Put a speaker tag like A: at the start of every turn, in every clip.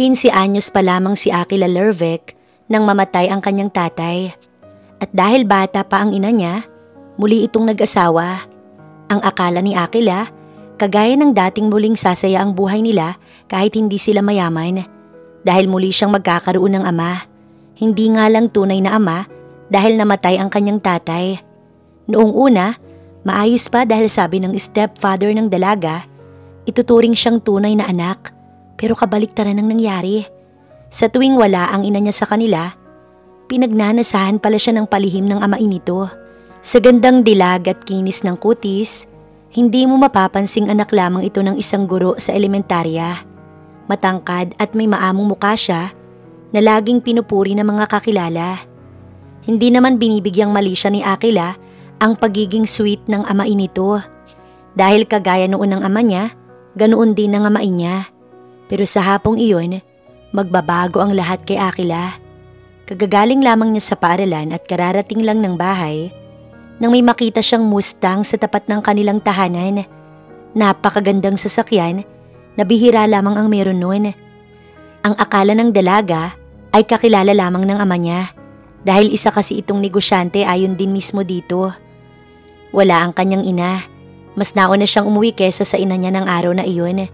A: 15 anyos pa lamang si Akila Lervec nang mamatay ang kanyang tatay. At dahil bata pa ang ina niya, muli itong nag-asawa. Ang akala ni Akila, kagaya ng dating muling sasaya ang buhay nila kahit hindi sila mayaman. Dahil muli siyang magkakaroon ng ama. Hindi nga lang tunay na ama dahil namatay ang kanyang tatay. Noong una, maayos pa dahil sabi ng stepfather ng dalaga, ituturing siyang tunay na anak. Pero kabaliktaran ang nangyari. Sa tuwing wala ang ina niya sa kanila, pinagnanasahan pala siya ng palihim ng amain nito. Sa gandang dilag at kinis ng kutis, hindi mo mapapansing anak lamang ito ng isang guro sa elementarya. Matangkad at may maamong mukha siya na laging pinupuri ng mga kakilala. Hindi naman binibigyang mali siya ni Akila ang pagiging sweet ng amain nito. Dahil kagaya noon ng ama niya, ganoon din ang amain niya. Pero sa hapong iyon, magbabago ang lahat kay Akila. Kagagaling lamang niya sa paaralan at kararating lang ng bahay nang may makita siyang Mustang sa tapat ng kanilang tahanan. Napakagandang sasakyan na bihira lamang ang meron noon. Ang akala ng dalaga ay kakilala lamang ng ama niya dahil isa kasi itong negosyante ayon din mismo dito. Wala ang kanyang ina. Mas nauna siyang umuwi kesa sa ina niya ng araw na iyon.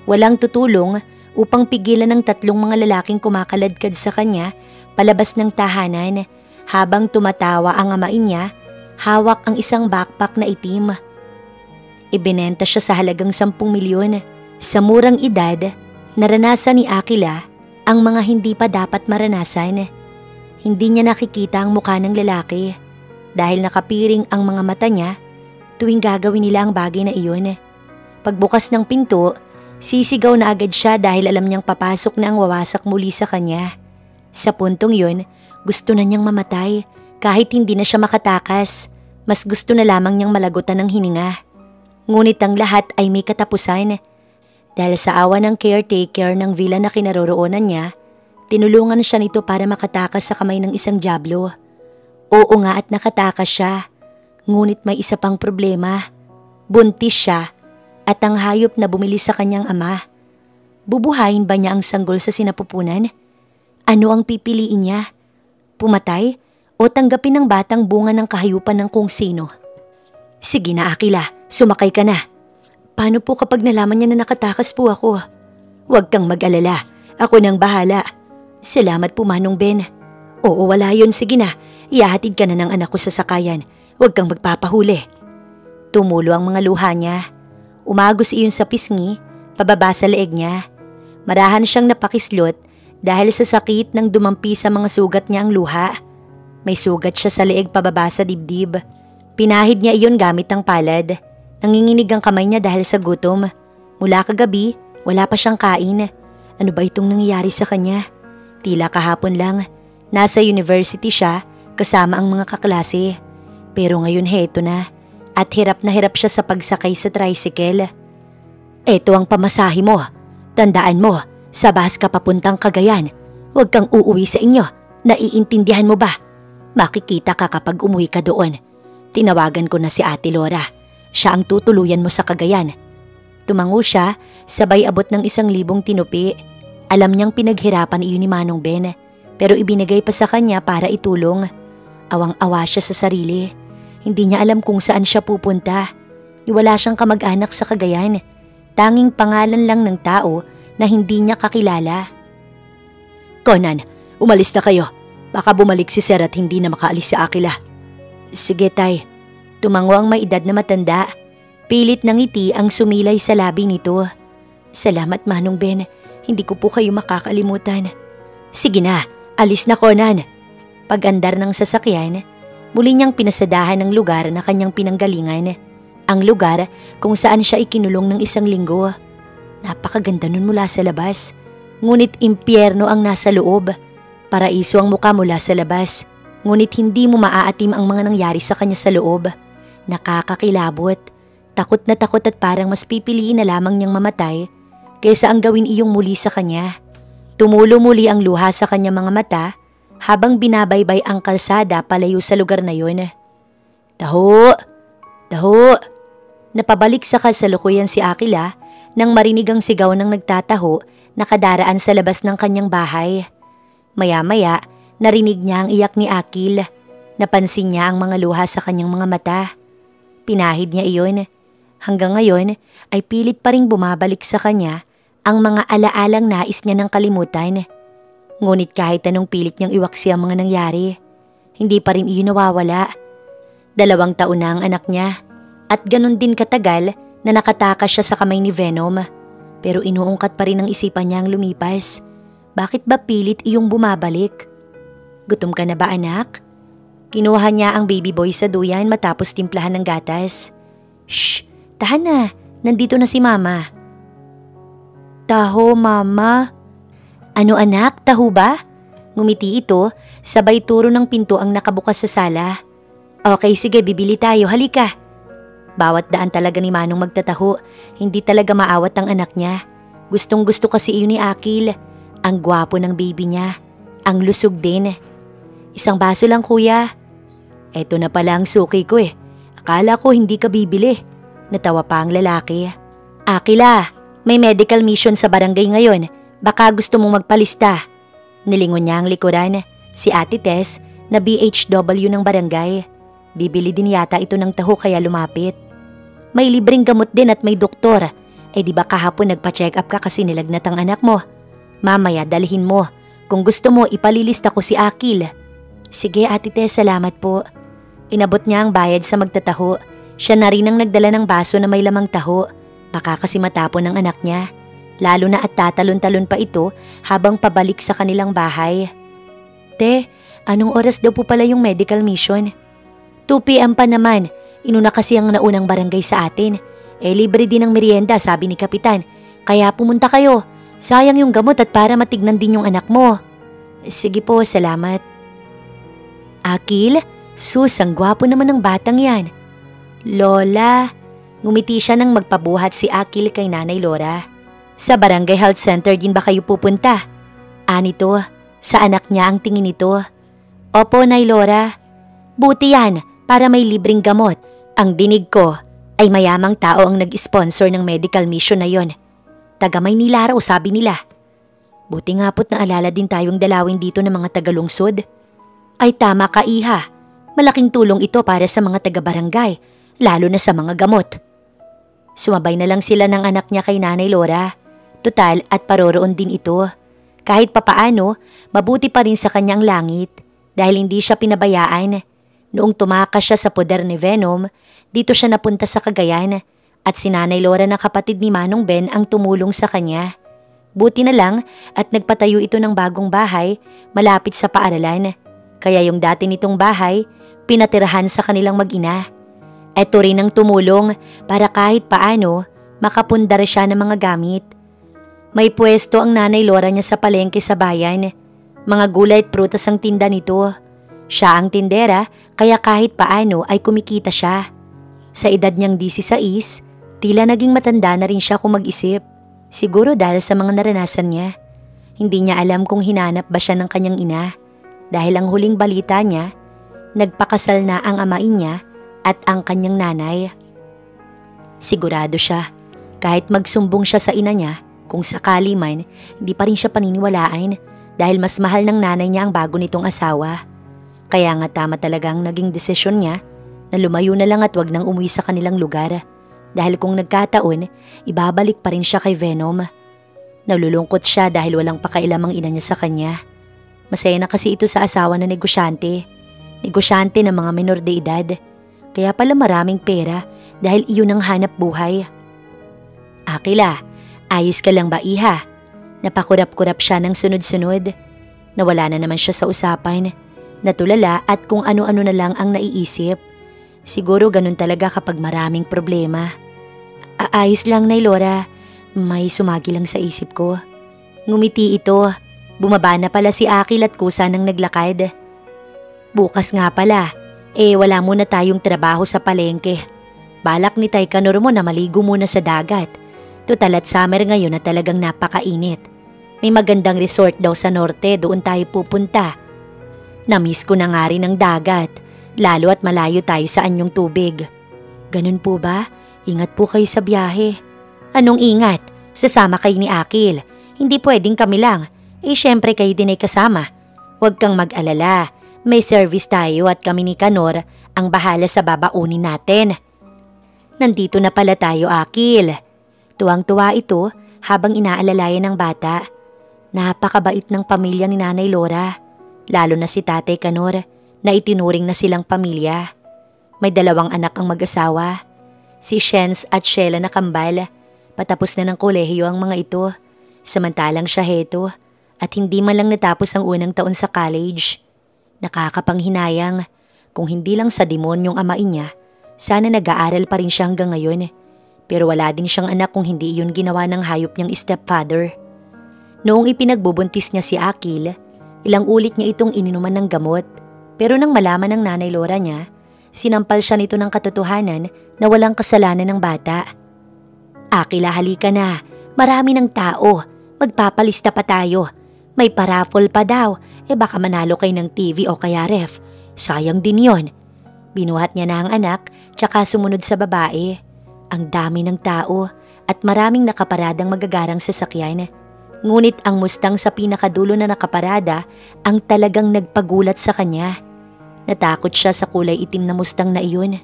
A: Walang tutulong upang pigilan ng tatlong mga lalaking kumakaladkad sa kanya palabas ng tahanan habang tumatawa ang amain niya, hawak ang isang backpack na itim. Ibinenta siya sa halagang 10 milyon. Sa murang edad, naranasan ni Akila ang mga hindi pa dapat maranasan. Hindi niya nakikita ang mukha ng lalaki dahil nakapiring ang mga mata niya tuwing gagawin nila ang bagay na iyon. Pagbukas ng pinto, sisigaw na agad siya dahil alam niyang papasok na ang wawasak muli sa kanya. Sa puntong yun, gusto na niyang mamatay kahit hindi na siya makatakas. Mas gusto na lamang niyang malagutan ng hininga. Ngunit ang lahat ay may katapusan. Dahil sa awa ng caretaker ng villa na kinaroroonan niya, tinulungan siya nito para makatakas sa kamay ng isang dyablo. Oo nga at nakatakas siya. Ngunit may isa pang problema. Buntis siya. At ang hayop na bumili sa kanyang ama. Bubuhayin ba niya ang sanggol sa sinapupunan? Ano ang pipiliin niya? Pumatay o tanggapin ng batang bunga ng kahayupan ng kung sino? Sige na Akila, sumakay ka na. Paano po kapag nalaman niya na nakatakas po ako? Huwag kang mag-alala, ako nang bahala. Salamat po Manong Ben. Oo wala yun, sige na, ihahatid ka na ng anak ko sa sakayan. Huwag kang magpapahuli. Tumulo ang mga luha niya. Umagos iyon sa pisngi, pababa sa leeg niya. Marahan siyang napakislot dahil sa sakit nang dumampi sa mga sugat niya ang luha. May sugat siya sa leeg pababa sa dibdib. Pinahid niya iyon gamit ang palad. Nanginginig ang kamay niya dahil sa gutom. Mula kagabi, wala pa siyang kain. Ano ba itong nangyayari sa kanya? Tila kahapon lang, nasa university siya kasama ang mga kaklase. Pero ngayon heto na. At hirap na hirap siya sa pagsakay sa tricycle. Ito ang pamasahe mo. Tandaan mo, sa bus ka papuntang Cagayan. Huwag kang uuwi sa inyo. Naiintindihan mo ba? Makikita ka kapag umuwi ka doon. Tinawagan ko na si Ate Laura. Siya ang tutuluyan mo sa Cagayan. Tumango siya, sabay abot ng 1,000 tinupi. Alam niyang pinaghirapan iyon ni Manong Ben, pero ibinigay pa sa kanya para itulong. Awang-awa siya sa sarili. Hindi niya alam kung saan siya pupunta. Wala siyang kamag-anak sa Cagayan. Tanging pangalan lang ng tao na hindi niya kakilala. Conan, umalis na kayo. Baka bumalik si Sir at hindi na makaalis si Akila. Sige tay. Tumango ang may edad na matanda. Pilit ng ngiti ang sumilay sa labi nito. Salamat Manong Ben. Hindi ko po kayo makakalimutan. Sige na, alis na Conan. Pag-andar ng sasakyan, muli niyang pinasadahan ang lugar na kanyang pinanggalingan. Ang lugar kung saan siya ikinulong ng 1 linggo. Napakaganda nun mula sa labas. Ngunit impyerno ang nasa loob. Paraiso ang mukha mula sa labas. Ngunit hindi mo maaatim ang mga nangyari sa kanya sa loob. Nakakakilabot. Takot na takot at parang mas pipiliin na lamang niyang mamatay kaysa ang gawin iyong muli sa kanya. Tumulo muli ang luha sa kanyang mga mata habang binabaybay ang kalsada palayo sa lugar na yun. Taho! Taho! Napabalik sa kasalukuyan si Akila nang marinig ang sigaw ng nagtataho nakadaraan sa labas ng kanyang bahay. Maya-maya, narinig niya ang iyak ni Akil. Napansin niya ang mga luha sa kanyang mga mata. Pinahid niya iyon. Hanggang ngayon ay pilit pa ring bumabalik sa kanya ang mga alaalang nais niya ng kalimutan. Ngunit kahit anong pilit niyang iwaksi ang mga nangyari, hindi pa rin iyon nawawala. 2 taon na ang anak niya at ganun din katagal na nakatakas siya sa kamay ni Venom. Pero inuungkat pa rin ang isipan niya ang lumipas. Bakit ba pilit iyong bumabalik? Gutom ka na ba, anak? Kinuha niya ang baby boy sa duyan matapos timplahan ng gatas. Shh! Tahan na! Nandito na si mama. Taho, mama? Ano anak? Taho ba? Ngumiti ito, sabay turo ng pinto ang nakabukas sa sala. Okay, sige, bibili tayo. Halika! Bawat daan talaga ni Manong magtataho. Hindi talaga maawat ang anak niya. Gustong gusto kasi iyon ni Akil. Ang gwapo ng baby niya. Ang lusog din. 1 baso lang, kuya. Eto na pala ang suki ko eh. Akala ko hindi ka bibili. Natawa pa ang lalaki. Akila, may medical mission sa barangay ngayon. Baka gusto mong magpalista. Nilingon niya ang likuran. Si Ate Tess na BHW ng barangay. Bibili din yata ito ng taho kaya lumapit. May libreng gamot din at may doktor. Di ba kahapon nagpa-check up ka kasi nilagnat ang anak mo? Mamaya dalhin mo. Kung gusto mo ipalilista ko si Akil. Sige Ate Tess, salamat po. Inabot niya ang bayad sa magtataho. Siya na rin ang nagdala ng baso na may lamang taho. Baka kasi matapon ng anak niya. Lalo na at tatalon-talon pa ito habang pabalik sa kanilang bahay. Te, anong oras daw po pala yung medical mission? 2 PM pa naman. Inuna kasi ang naunang barangay sa atin. Libre din ang merienda, sabi ni Kapitan. Kaya pumunta kayo. Sayang yung gamot at para matignan din yung anak mo. Sige po, salamat. Akil, sus, ang gwapo naman ng batang yan. Lola, ngumiti siya nang magpabuhat si Akil kay Nanay Laura. Sa Barangay Health Center din ba kayo pupunta? Anito, sa anak niya ang tingin nito. Opo, Nay Laura. Buti yan, para may libreng gamot. Ang dinig ko ay mayamang tao ang nag-sponsor ng medical mission na yon. Taga Maynila raw, sabi nila. Buti nga po't naalala din tayong dalawin dito ng mga tagalungsod. Ay tama ka, Iha. Malaking tulong ito para sa mga taga-barangay, lalo na sa mga gamot. Sumabay na lang sila ng anak niya kay Nanay Laura. Tutal at paroroon din ito. Kahit papaano, mabuti pa rin sa kanyang langit dahil hindi siya pinabayaan. Noong tumakas siya sa poder ni Venom, dito siya napunta sa Cagayan at si Nanay Laura na kapatid ni Manong Ben ang tumulong sa kanya. Buti na lang at nagpatayo ito ng bagong bahay malapit sa paaralan. Kaya yung dati nitong bahay, pinatirahan sa kanilang mag-ina. Eto rin ang tumulong para kahit paano makapundar siya ng mga gamit. May pwesto ang Nanay Laura niya sa palengke sa bayan. Mga gulay at prutas ang tinda nito. Siya ang tindera kaya kahit paano ay kumikita siya. Sa edad niyang 16, tila naging matanda na rin siya kung mag-isip. Siguro dahil sa mga naranasan niya. Hindi niya alam kung hinanap ba siya ng kanyang ina. Dahil ang huling balita niya, nagpakasal na ang amain niya at ang kanyang nanay. Sigurado siya, kahit magsumbong siya sa ina niya, kung sakali man, hindi pa rin siya paniniwalaan dahil mas mahal ng nanay niya ang bago nitong asawa. Kaya nga tama talagang naging desisyon niya na lumayo na lang at wag nang umuwi sa kanilang lugar. Dahil kung nagkataon, ibabalik pa rin siya kay Venom. Nalulungkot siya dahil walang pakailam ang ina niya sa kanya. Masaya na kasi ito sa asawa na negosyante. Negosyante ng mga menor de edad. Kaya pala maraming pera dahil iyon ang hanap buhay. Akila, ayos ka lang ba, Iha? Napakurap-kurap siya ng sunod-sunod. Nawala na naman siya sa usapan. Natulala at kung ano-ano na lang ang naiisip. Siguro ganun talaga kapag maraming problema. Ayos lang, Nay Laura. May sumagi lang sa isip ko. Ngumiti ito. Bumaba na pala si Akil at kusa nang naglakad. Bukas nga pala, wala muna tayong trabaho sa palengke. Balak ni Tay Kanor mo na maligo muna sa dagat. Tutal at summer ngayon na talagang napakainit. May magandang resort daw sa norte, doon tayo pupunta. Namiss ko na nga rin ang dagat, lalo at malayo tayo sa anyong tubig. Ganun po ba? Ingat po kayo sa biyahe. Anong ingat? Sasama kayo ni Akil. Hindi pwedeng kami lang. Syempre kayo din ay kasama. Huwag kang mag-alala. May service tayo at kami ni Kanor ang bahala sa babaunin natin. Nandito na pala tayo, Akil. Tuwang-tuwa ito habang inaalalayan ng bata. Napakabait ng pamilya ni Nanay Laura, lalo na si Tatay Kanor na itinuring na silang pamilya. May 2 anak ang mag-asawa, si Shens at Sheila na kambal. Patapos na ng kolehiyo ang mga ito, samantalang siya heto at hindi man lang natapos ang unang taon sa college. Nakakapanghinayang, kung hindi lang sa demonyong amain niya, sana nag-aaral pa rin siya hanggang ngayon. Pero wala din siyang anak kung hindi iyon ginawa ng hayop niyang stepfather. Noong ipinagbubuntis niya si Akil, ilang ulit niya itong ininuman ng gamot. Pero nang malaman ng Nanay Laura niya, sinampal siya nito ng katotohanan na walang kasalanan ng bata. Akila, halika na. Marami ng tao. Magpapalista pa tayo. May paraffol pa daw. Baka manalo kayo ng TV o kaya ref. Sayang din yon. Binuhat niya na ang anak, tsaka sumunod sa babae. Ang dami ng tao at maraming nakaparadang magagarang sasakyan. Ngunit ang Mustang sa pinakadulo na nakaparada ang talagang nagpagulat sa kanya. Natakot siya sa kulay itim na Mustang na iyon.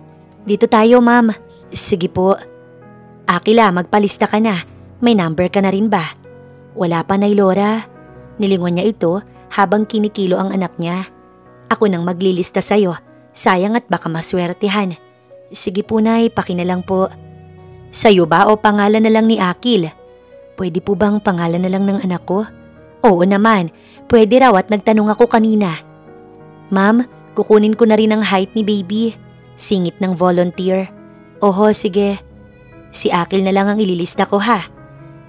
A: Dito tayo, ma'am. Sige po. Akila, magpalista ka na. May number ka na rin ba? Wala pa, Nay Laura. Nilingon niya ito habang kinikilo ang anak niya. Ako nang maglilista sa'yo. Sayang at baka maswertehan. Sige po, Nay, pakinalang po. Sa'yo ba o pangalan na lang ni Akil? Pwede po bang pangalan na lang ng anak ko? Oo naman, pwede raw at nagtanong ako kanina. Ma'am, kukunin ko na rin ang height ni baby. Singit ng volunteer. Oho, sige. Si Akil na lang ang ililista ko ha.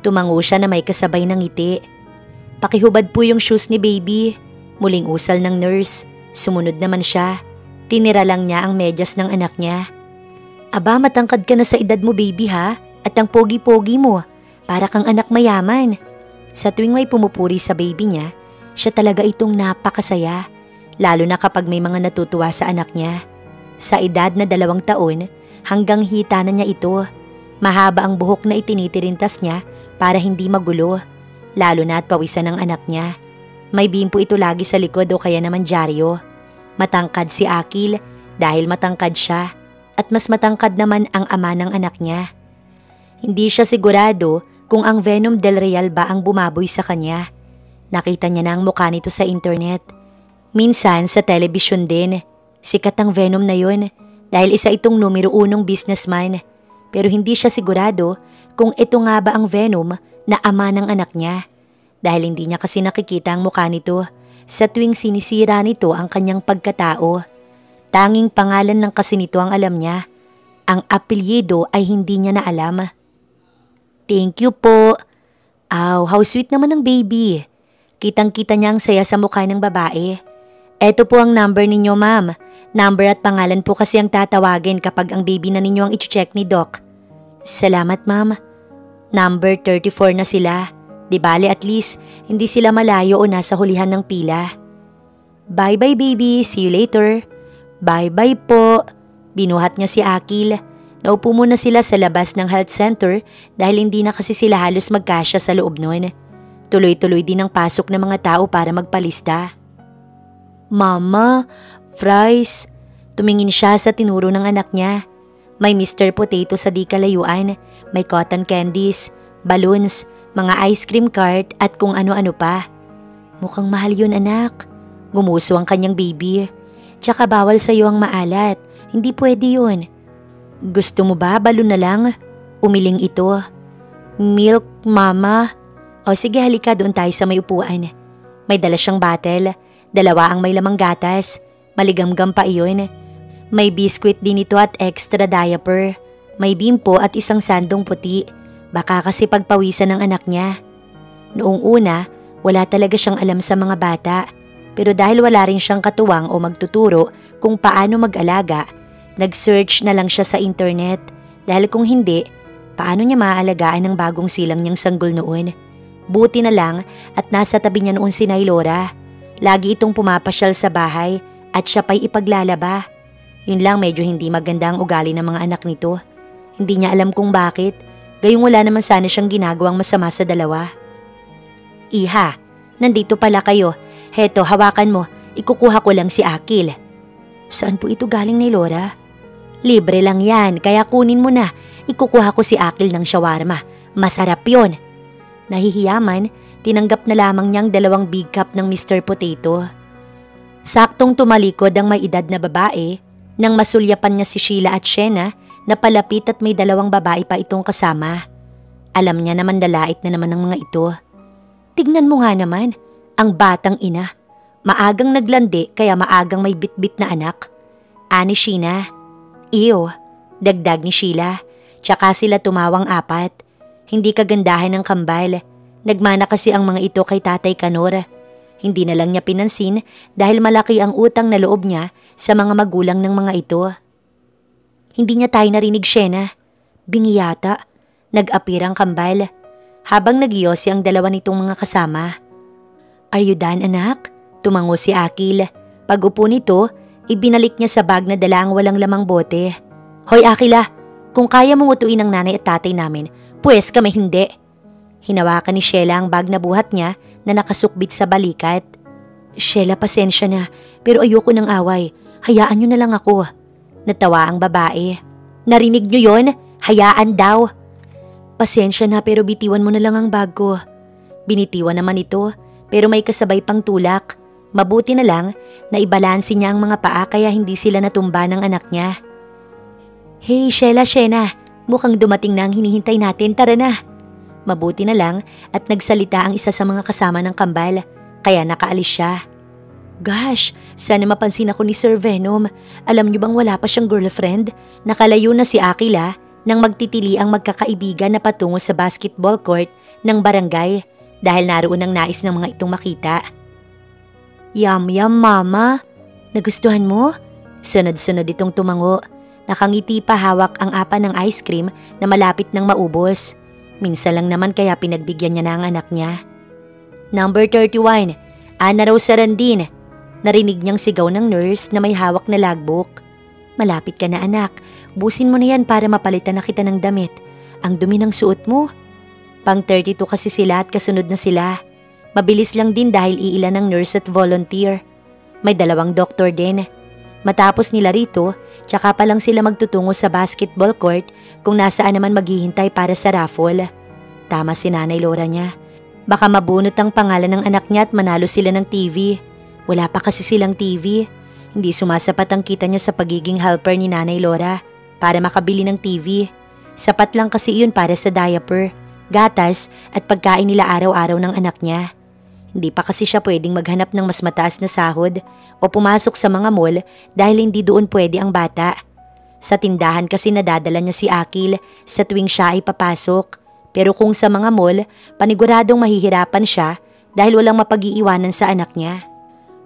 A: Tumango siya na may kasabay ng ngiti. Pakihubad po yung shoes ni baby. Muling usal ng nurse. Sumunod naman siya. Tinira lang niya ang medyas ng anak niya. Aba, matangkad ka na sa edad mo baby ha. At ang pogi-pogi mo. Para kang anak mayaman. Sa tuwing may pumupuri sa baby niya, siya talaga itong napakasaya. Lalo na kapag may mga natutuwa sa anak niya. Sa edad na 2 taon, hanggang hita na niya ito. Mahaba ang buhok na itinitirintas niya para hindi magulo. Lalo na at pawisan ng anak niya. May bimpo ito lagi sa likod o kaya naman dyaryo. Matangkad si Akil dahil matangkad siya. At mas matangkad naman ang ama ng anak niya. Hindi siya sigurado kung ang Venom del Real ba ang bumaboy sa kanya. Nakita niya na ang mukha nito sa internet. Minsan sa telebisyon din. Sikat ang Venom na yun dahil isa itong numero 1 businessman. Pero hindi siya sigurado kung ito nga ba ang Venom na ama ng anak niya. Dahil hindi niya kasi nakikita ang mukha nito sa tuwing sinisira nito ang kanyang pagkatao. Tanging pangalan lang kasi nito ang alam niya. Ang apelyido ay hindi niya na alam. Thank you po. Aw, how sweet naman ng baby. Kitang-kita niya ang saya sa mukha ng babae. Eto po ang number ninyo, ma'am. Number at pangalan po kasi ang tatawagin kapag ang baby na ninyo ang i-check ni Doc. Salamat, ma'am. Number 34 na sila. Di bale at least, hindi sila malayo o nasa hulihan ng pila. Bye-bye, baby. See you later. Bye-bye po. Binuhat niya si Akil. Naupo muna sila sa labas ng health center dahil hindi na kasi sila halos magkasya sa loob nun. Tuloy-tuloy din ang pasok ng mga tao para magpalista. Mama, fries. Tumingin siya sa tinuro ng anak niya. May Mr. Potato sa di kalayuan, may cotton candies, balloons, mga ice cream cart at kung ano-ano pa. Mukhang mahal yun, anak. Gumuso ang kanyang baby. Tsaka bawal sa'yo ang maalat. Hindi pwede yun. Gusto mo ba balon na lang? Umiling ito. Milk, mama. O sige, halika doon tayo sa may upuan. May dala siyang bottle. 2 ang may lamang gatas. Maligamgam pa iyon. May biskwit din ito at extra diaper. May bimpo at isang sandong puti. Baka kasi pagpawisan ng anak niya. Noong una, wala talaga siyang alam sa mga bata. Pero dahil wala rin siyang katuwang o magtuturo kung paano mag-alaga, nag-search na lang siya sa internet dahil kung hindi, paano niya maaalagaan ang bagong silang niyang sanggol noon? Buti na lang at nasa tabi niya noon si Nay Laura. Lagi itong pumapasyal sa bahay at siya pa'y ipaglalaba. Yun lang, medyo hindi maganda ang ugali ng mga anak nito. Hindi niya alam kung bakit, gayong wala naman sana siyang ginagawang masama sa dalawa. Iha, nandito pala kayo. Heto, hawakan mo. Ikukuha ko lang si Akil. Saan po ito galing ni Laura? Libre lang yan, kaya kunin mo na. Ikukuha ko si Akil ng shawarma. Masarap yon. Nahihiyaman, tinanggap na lamang niyang 2 big cup ng Mr. Potato. Saktong tumalikod ang may edad na babae nang masulyapan niya si Sheila at Shena na palapit at may 2 babae pa itong kasama. Alam niya naman dalait na naman ng mga ito. Tignan mo nga naman, ang batang ina. Maagang naglandi kaya maagang may bitbit na anak. Ani Sheena. Iyo, dagdag ni Sheila. Tsaka sila tumawang 4. Hindi kagandahan ng kambal. Nagmana kasi ang mga ito kay Tatay Kanor. Hindi na lang niya pinansin dahil malaki ang utang na loob niya sa mga magulang ng mga ito. Hindi niya tayo narinig, Shena. Bingi yata. Nag-apir ang kambal. Habang nagyosi ang 2 nitong mga kasama. Are you done, anak? Tumango si Akil. Pag-upo nito, ibinalik niya sa bag na dala ang walang lamang bote. Hoy Akila, kung kaya mong utuin ang nanay at tatay namin, pues kami hindi. Hinawakan ni Sheila ang bag na buhat niya na nakasukbit sa balikat. Sheila, pasensya na, pero ayoko ng away. Hayaan niyo na lang ako. Natawa ang babae. Narinig niyo yon? Hayaan daw. Pasensya na pero bitiwan mo na lang ang bag ko. Binitiwan naman ito pero may kasabay pang tulak. Mabuti na lang na ibalansi niya ang mga paa kaya hindi sila natumba ng anak niya. Hey Sheila, Shena, mukhang dumating na ang hinihintay natin, tara na. Mabuti na lang at nagsalita ang isa sa mga kasama ng kambal kaya nakaalis siya. Gosh, sana mapansin ako ni Sir Venom. Alam niyo bang wala pa siyang girlfriend? Nakalayo na si Akila nang magtitili ang magkakaibigan na patungo sa basketball court ng barangay dahil naroon ang nais ng mga itong makita. Yum yum mama, nagustuhan mo? Sunod-sunod itong tumango. Nakangiti pa hawak ang 4 ng ice cream na malapit nang maubos. Minsan lang naman kaya pinagbigyan niya na ang anak niya. Number 31, Ana Rosa Randin. Narinig niyang sigaw ng nurse na may hawak na logbook. Malapit ka na anak, busin mo na yan para mapalitan na kita ng damit. Ang dumi ng suot mo. Pang 32 kasi sila at kasunod na sila. Mabilis lang din dahil iilan ng nurse at volunteer. May 2 doktor din. Matapos nila rito, tsaka pa lang sila magtutungo sa basketball court kung nasaan naman maghihintay para sa raffle. Tama si Nanay Laura niya. Baka mabunot ang pangalan ng anak niya at manalo sila ng TV. Wala pa kasi silang TV. Hindi sumasapat ang kita niya sa pagiging helper ni Nanay Laura para makabili ng TV. Sapat lang kasi iyon para sa diaper, gatas at pagkain nila araw-araw ng anak niya. Hindi pa kasi siya pwedeng maghanap ng mas mataas na sahod o pumasok sa mga mall dahil hindi doon pwede ang bata. Sa tindahan kasi nadadala niya si Akil sa tuwing siya ay papasok. Pero kung sa mga mall, paniguradong mahihirapan siya dahil walang mapag-iiwanan sa anak niya.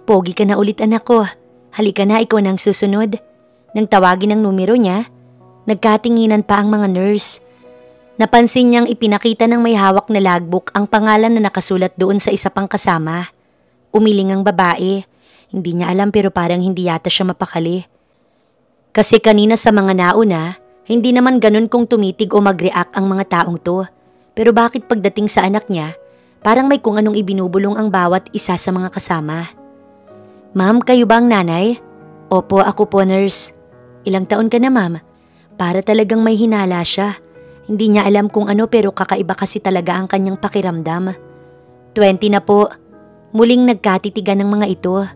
A: Pogi ka na ulit anak ko. Halika na, ikaw nang susunod. Nang tawagin ang numero niya, nagkatinginan pa ang mga nurse. Napansin niyang ipinakita ng may hawak na logbook ang pangalan na nakasulat doon sa isa pang kasama. Umiling ang babae. Hindi niya alam pero parang hindi yata siya mapakali. Kasi kanina sa mga nauna, hindi naman ganun kung tumitig o mag-react ang mga taong to. Pero bakit pagdating sa anak niya, parang may kung anong ibinubulong ang bawat isa sa mga kasama. Ma'am, kayo ba ang nanay? Opo, ako po nurse. Ilang taon ka na ma'am? Para talagang may hinala siya. Hindi niya alam kung ano pero kakaiba kasi talaga ang kanyang pakiramdam. 20 na po. Muling nagkatitigan ng mga ito.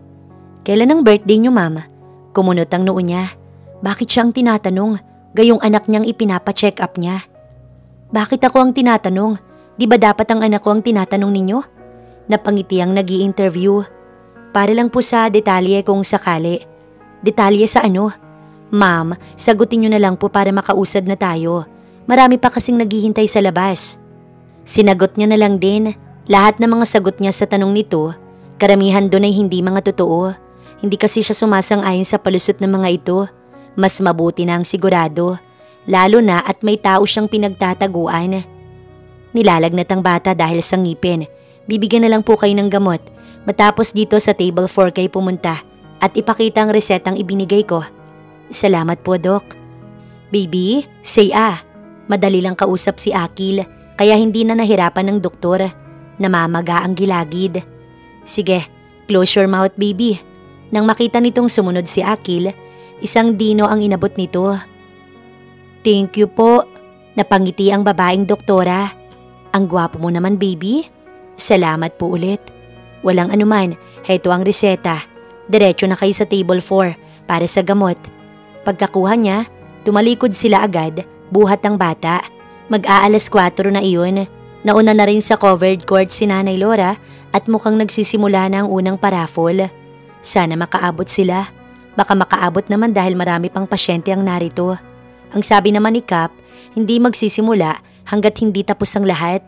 A: Kailan ang birthday niyo ma'am? Kumunot ang noo niya. Bakit siya ang tinatanong? Gayong anak niyang ipinapa-check up niya. Bakit ako ang tinatanong? Di ba dapat ang anak ko ang tinatanong ninyo? Napangiti ang nag-i-interview. Para lang po sa detalye kung sakali. Detalye sa ano? Ma'am, sagutin niyo na lang po para makausad na tayo. Marami pa kasing naghihintay sa labas. Sinagot niya na lang din. Lahat ng mga sagot niya sa tanong nito, karamihan doon ay hindi mga totoo. Hindi kasi siya sumasang-ayon sa palusot ng mga ito. Mas mabuti na ang sigurado. Lalo na at may tao siyang pinagtataguan. Nilalagnat ang bata dahil sa ngipin. Bibigyan na lang po kayo ng gamot. Matapos dito sa table 4 kayo pumunta at ipakita ang resetang ibinigay ko. Salamat po, Doc. Baby, say ah. Madali lang kausap si Akil kaya hindi na nahirapan ng doktor. Namamaga ang gilagid. Sige, close your mouth baby. Nang makita nitong sumunod si Akil, isang dino ang inabot nito. Thank you po. Napangiti ang babaeng doktora. Ang gwapo mo naman baby. Salamat po ulit. Walang anuman, heto ang reseta. Diretso na kayo sa table 4 para sa gamot. Pagkakuha niya, tumalikod sila agad, buhat ang bata. Mag-aalas 4 na iyon. Nauna na rin sa covered court si Nanay Laura at mukhang nagsisimula na ang unang paraffol. Sana makaabot sila. Baka makaabot naman dahil marami pang pasyente ang narito. Ang sabi naman ni Cap, hindi magsisimula hanggat hindi tapos ang lahat.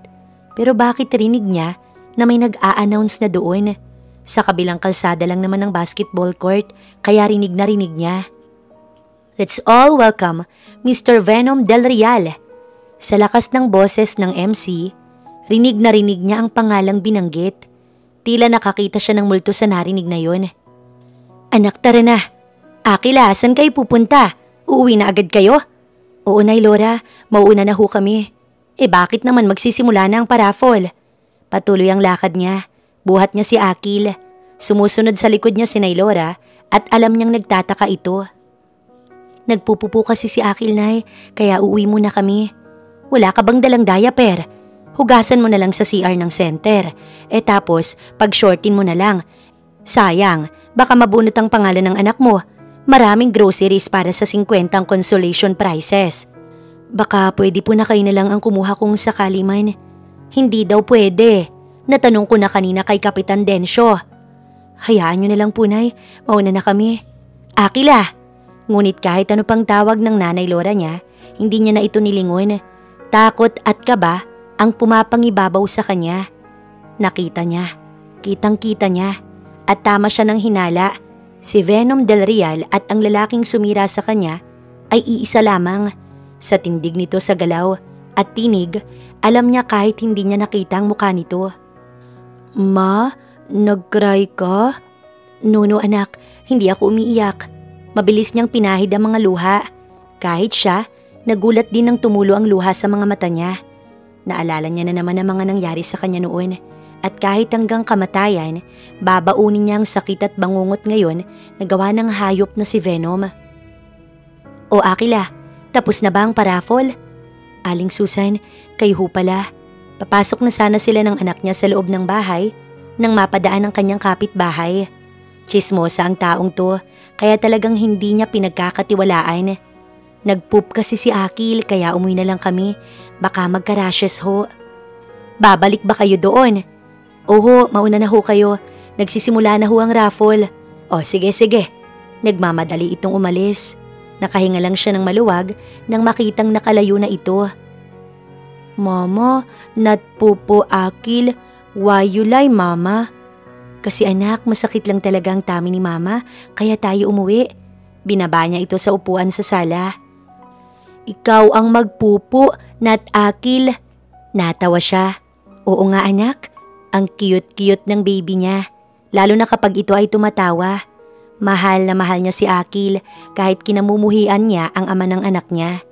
A: Pero bakit rinig niya na may nag-a-announce na doon? Sa kabilang kalsada lang naman ng basketball court, kaya rinig na rinig niya. Let's all welcome Mr. Venom Del Real. Sa lakas ng boses ng MC, rinig na rinig niya ang pangalang binanggit. Tila nakakita siya ng multo sa narinig na yon. Anak, tara na. Akila, saan kayo pupunta? Uuwi na agad kayo? Oo, Nay Laura, mauuna na ho kami. Bakit naman magsisimula na ang paraffol? Patuloy ang lakad niya. Buhat niya si Akil. Sumusunod sa likod niya si Nay Laura at alam niyang nagtataka ito. Nagpupupo kasi si Akil, Nay, kaya uuwi muna kami. Wala ka bang dalang diaper? Hugasan mo na lang sa CR ng center. Tapos, pag-shortin mo na lang. Sayang, baka mabunot ang pangalan ng anak mo. Maraming groceries para sa 50 ang consolation prizes. Baka pwede po na kayo na lang ang kumuha kung sakali man. Hindi daw pwede. Natanong ko na kanina kay Kapitan Densyo. Hayaan nyo na lang po, Nay. Mauna na kami. Akila! Ngunit kahit ano pang tawag ng Nanay Laura niya, hindi niya na ito nilingon. Takot at kaba ang pumapangibabaw sa kanya. Nakita niya. Kitang-kita niya. At tama siya ng hinala. Si Venom Del Real at ang lalaking sumira sa kanya ay iisa lamang. Sa tindig nito sa galaw at tinig, alam niya kahit hindi niya nakita ang mukha nito. Ma, nag-cry ka? No, anak, hindi ako umiiyak. Mabilis niyang pinahid ang mga luha. Kahit siya, nagulat din nang tumulo ang luha sa mga mata niya. Naalala niya na naman ang mga nangyari sa kanya noon. At kahit hanggang kamatayan, babaunin niya ang sakit at bangungot ngayon na gawa ng hayop na si Venom. O Akila, tapos na ba ang paraffol? Aling Susan, kayo ho pala. Papasok na sana sila ng anak niya sa loob ng bahay nang mapadaan ang kanyang kapitbahay. Chismosa ang taong to, kaya talagang hindi niya pinagkakatiwalaan. Nagpoop kasi si Akil kaya umuwi na lang kami. Baka magka-rashes ho. Babalik ba kayo doon? Oho, mauna na ho kayo. Nagsisimula na ho ang raffle. O sige. Nagmamadali itong umalis. Nakahinga lang siya ng maluwag nang makitang nakalayo na ito. Mama, not pupo Akil. Why you lie, Mama? Kasi anak, masakit lang talaga ang tummy ni Mama, kaya tayo umuwi. Binaba niya ito sa upuan sa sala. Ikaw ang magpupo, not Akil. Natawa siya. Oo nga anak, ang cute-cute ng baby niya. Lalo na kapag ito ay tumatawa. Mahal na mahal niya si Akil kahit kinamumuhian niya ang ama ng anak niya.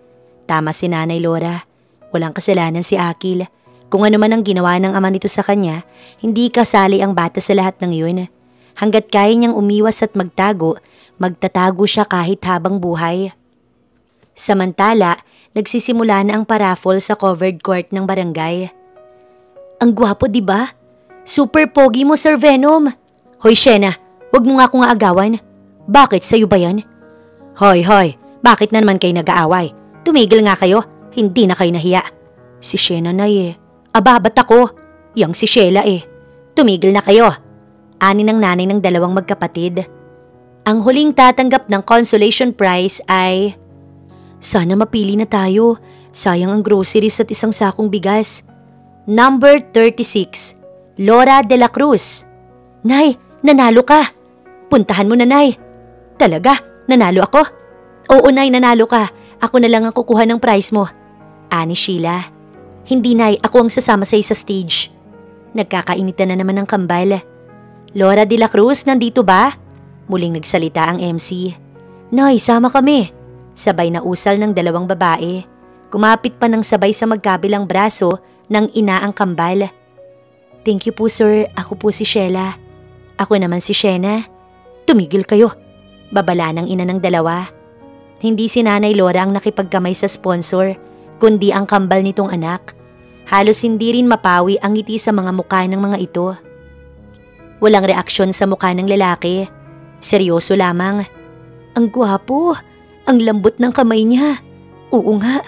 A: Tama si Nanay Laura. Walang kasalanan si Akil. Kung ano man ang ginawa ng ama nito sa kanya, hindi kasali ang bata sa lahat ng yun. Hanggat kaya niyang umiwas at magtago, magtatago siya kahit habang buhay. Samantala, nagsisimula na ang paraffol sa covered court ng barangay. Ang gwapo, di ba? Super pogi mo, Sir Venom. Hoy, Shena, wag mo nga akong aagawan. Bakit, sa'yo ba yan? Hoy, bakit na naman kayo nag-aaway? Tumigil nga kayo, hindi na kayo nahiya. Si Shena na Aba, ba't ako? Yang si Sheila Tumigil na kayo. Ani ng nanay ng dalawang magkapatid. Ang huling tatanggap ng consolation prize ay... Sana mapili na tayo. Sayang ang groceries at isang sakong bigas. Number 36, Laura de la Cruz. Nay, nanalo ka. Puntahan mo na, Nay. Talaga? Nanalo ako? Oo, Nay, nanalo ka. Ako na lang ang kukuha ng prize mo. Ani Sheila. Hindi, Nay, ako ang sasama sa stage. Nagkakainitan na naman ng kambal. Laura de la Cruz, nandito ba? Muling nagsalita ang MC. Nay, sama kami. Sabay na usal ng dalawang babae. Kumapit pa ng sabay sa magkabilang braso ng ina ang kambal. Thank you po sir, ako po si Sheila. Ako naman si Shena. Tumigil kayo. Babala ng ina ng dalawa. Hindi si Nanay Laura ang nakipagkamay sa sponsor, kundi ang kambal nitong anak. Halos hindi rin mapawi ang ngiti sa mga mukha ng mga ito. Walang reaksyon sa mukha ng lalaki. Seryoso lamang. Ang gwapo. Ang lambot ng kamay niya. Oo nga.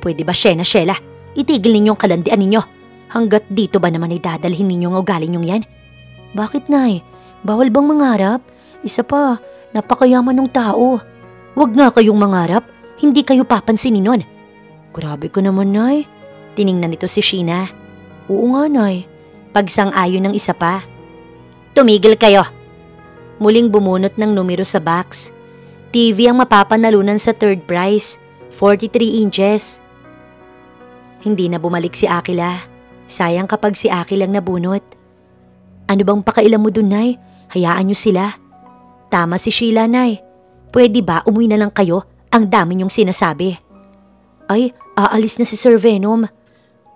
A: Pwede ba Sheila, itigil ninyong kalandian ninyo? Hanggat dito ba naman idadalhin ninyong ugali niyong yan? Bakit Nay? Bawal bang mangarap? Isa pa, napakayaman ng tao. Huwag nga kayong mangarap, hindi kayo papansinin nun. Grabe ka naman Nay. Tiningnan nito si Sheena. Oo nga Nay. Pagsang-ayon ng isa pa. Tumigil kayo. Muling bumunot ng numero sa box. TV ang mapapanalunan sa third prize, 43 inches. Hindi na bumalik si Akila. Sayang kapag si Akil lang nabunot. Ano bang pakailan mo dun, Nay? Hayaan niyo sila. Tama si Sheila, Nay. Pwede ba umuwi na lang kayo? Ang dami niyong sinasabi. Ay, aalis na si Sir Venom.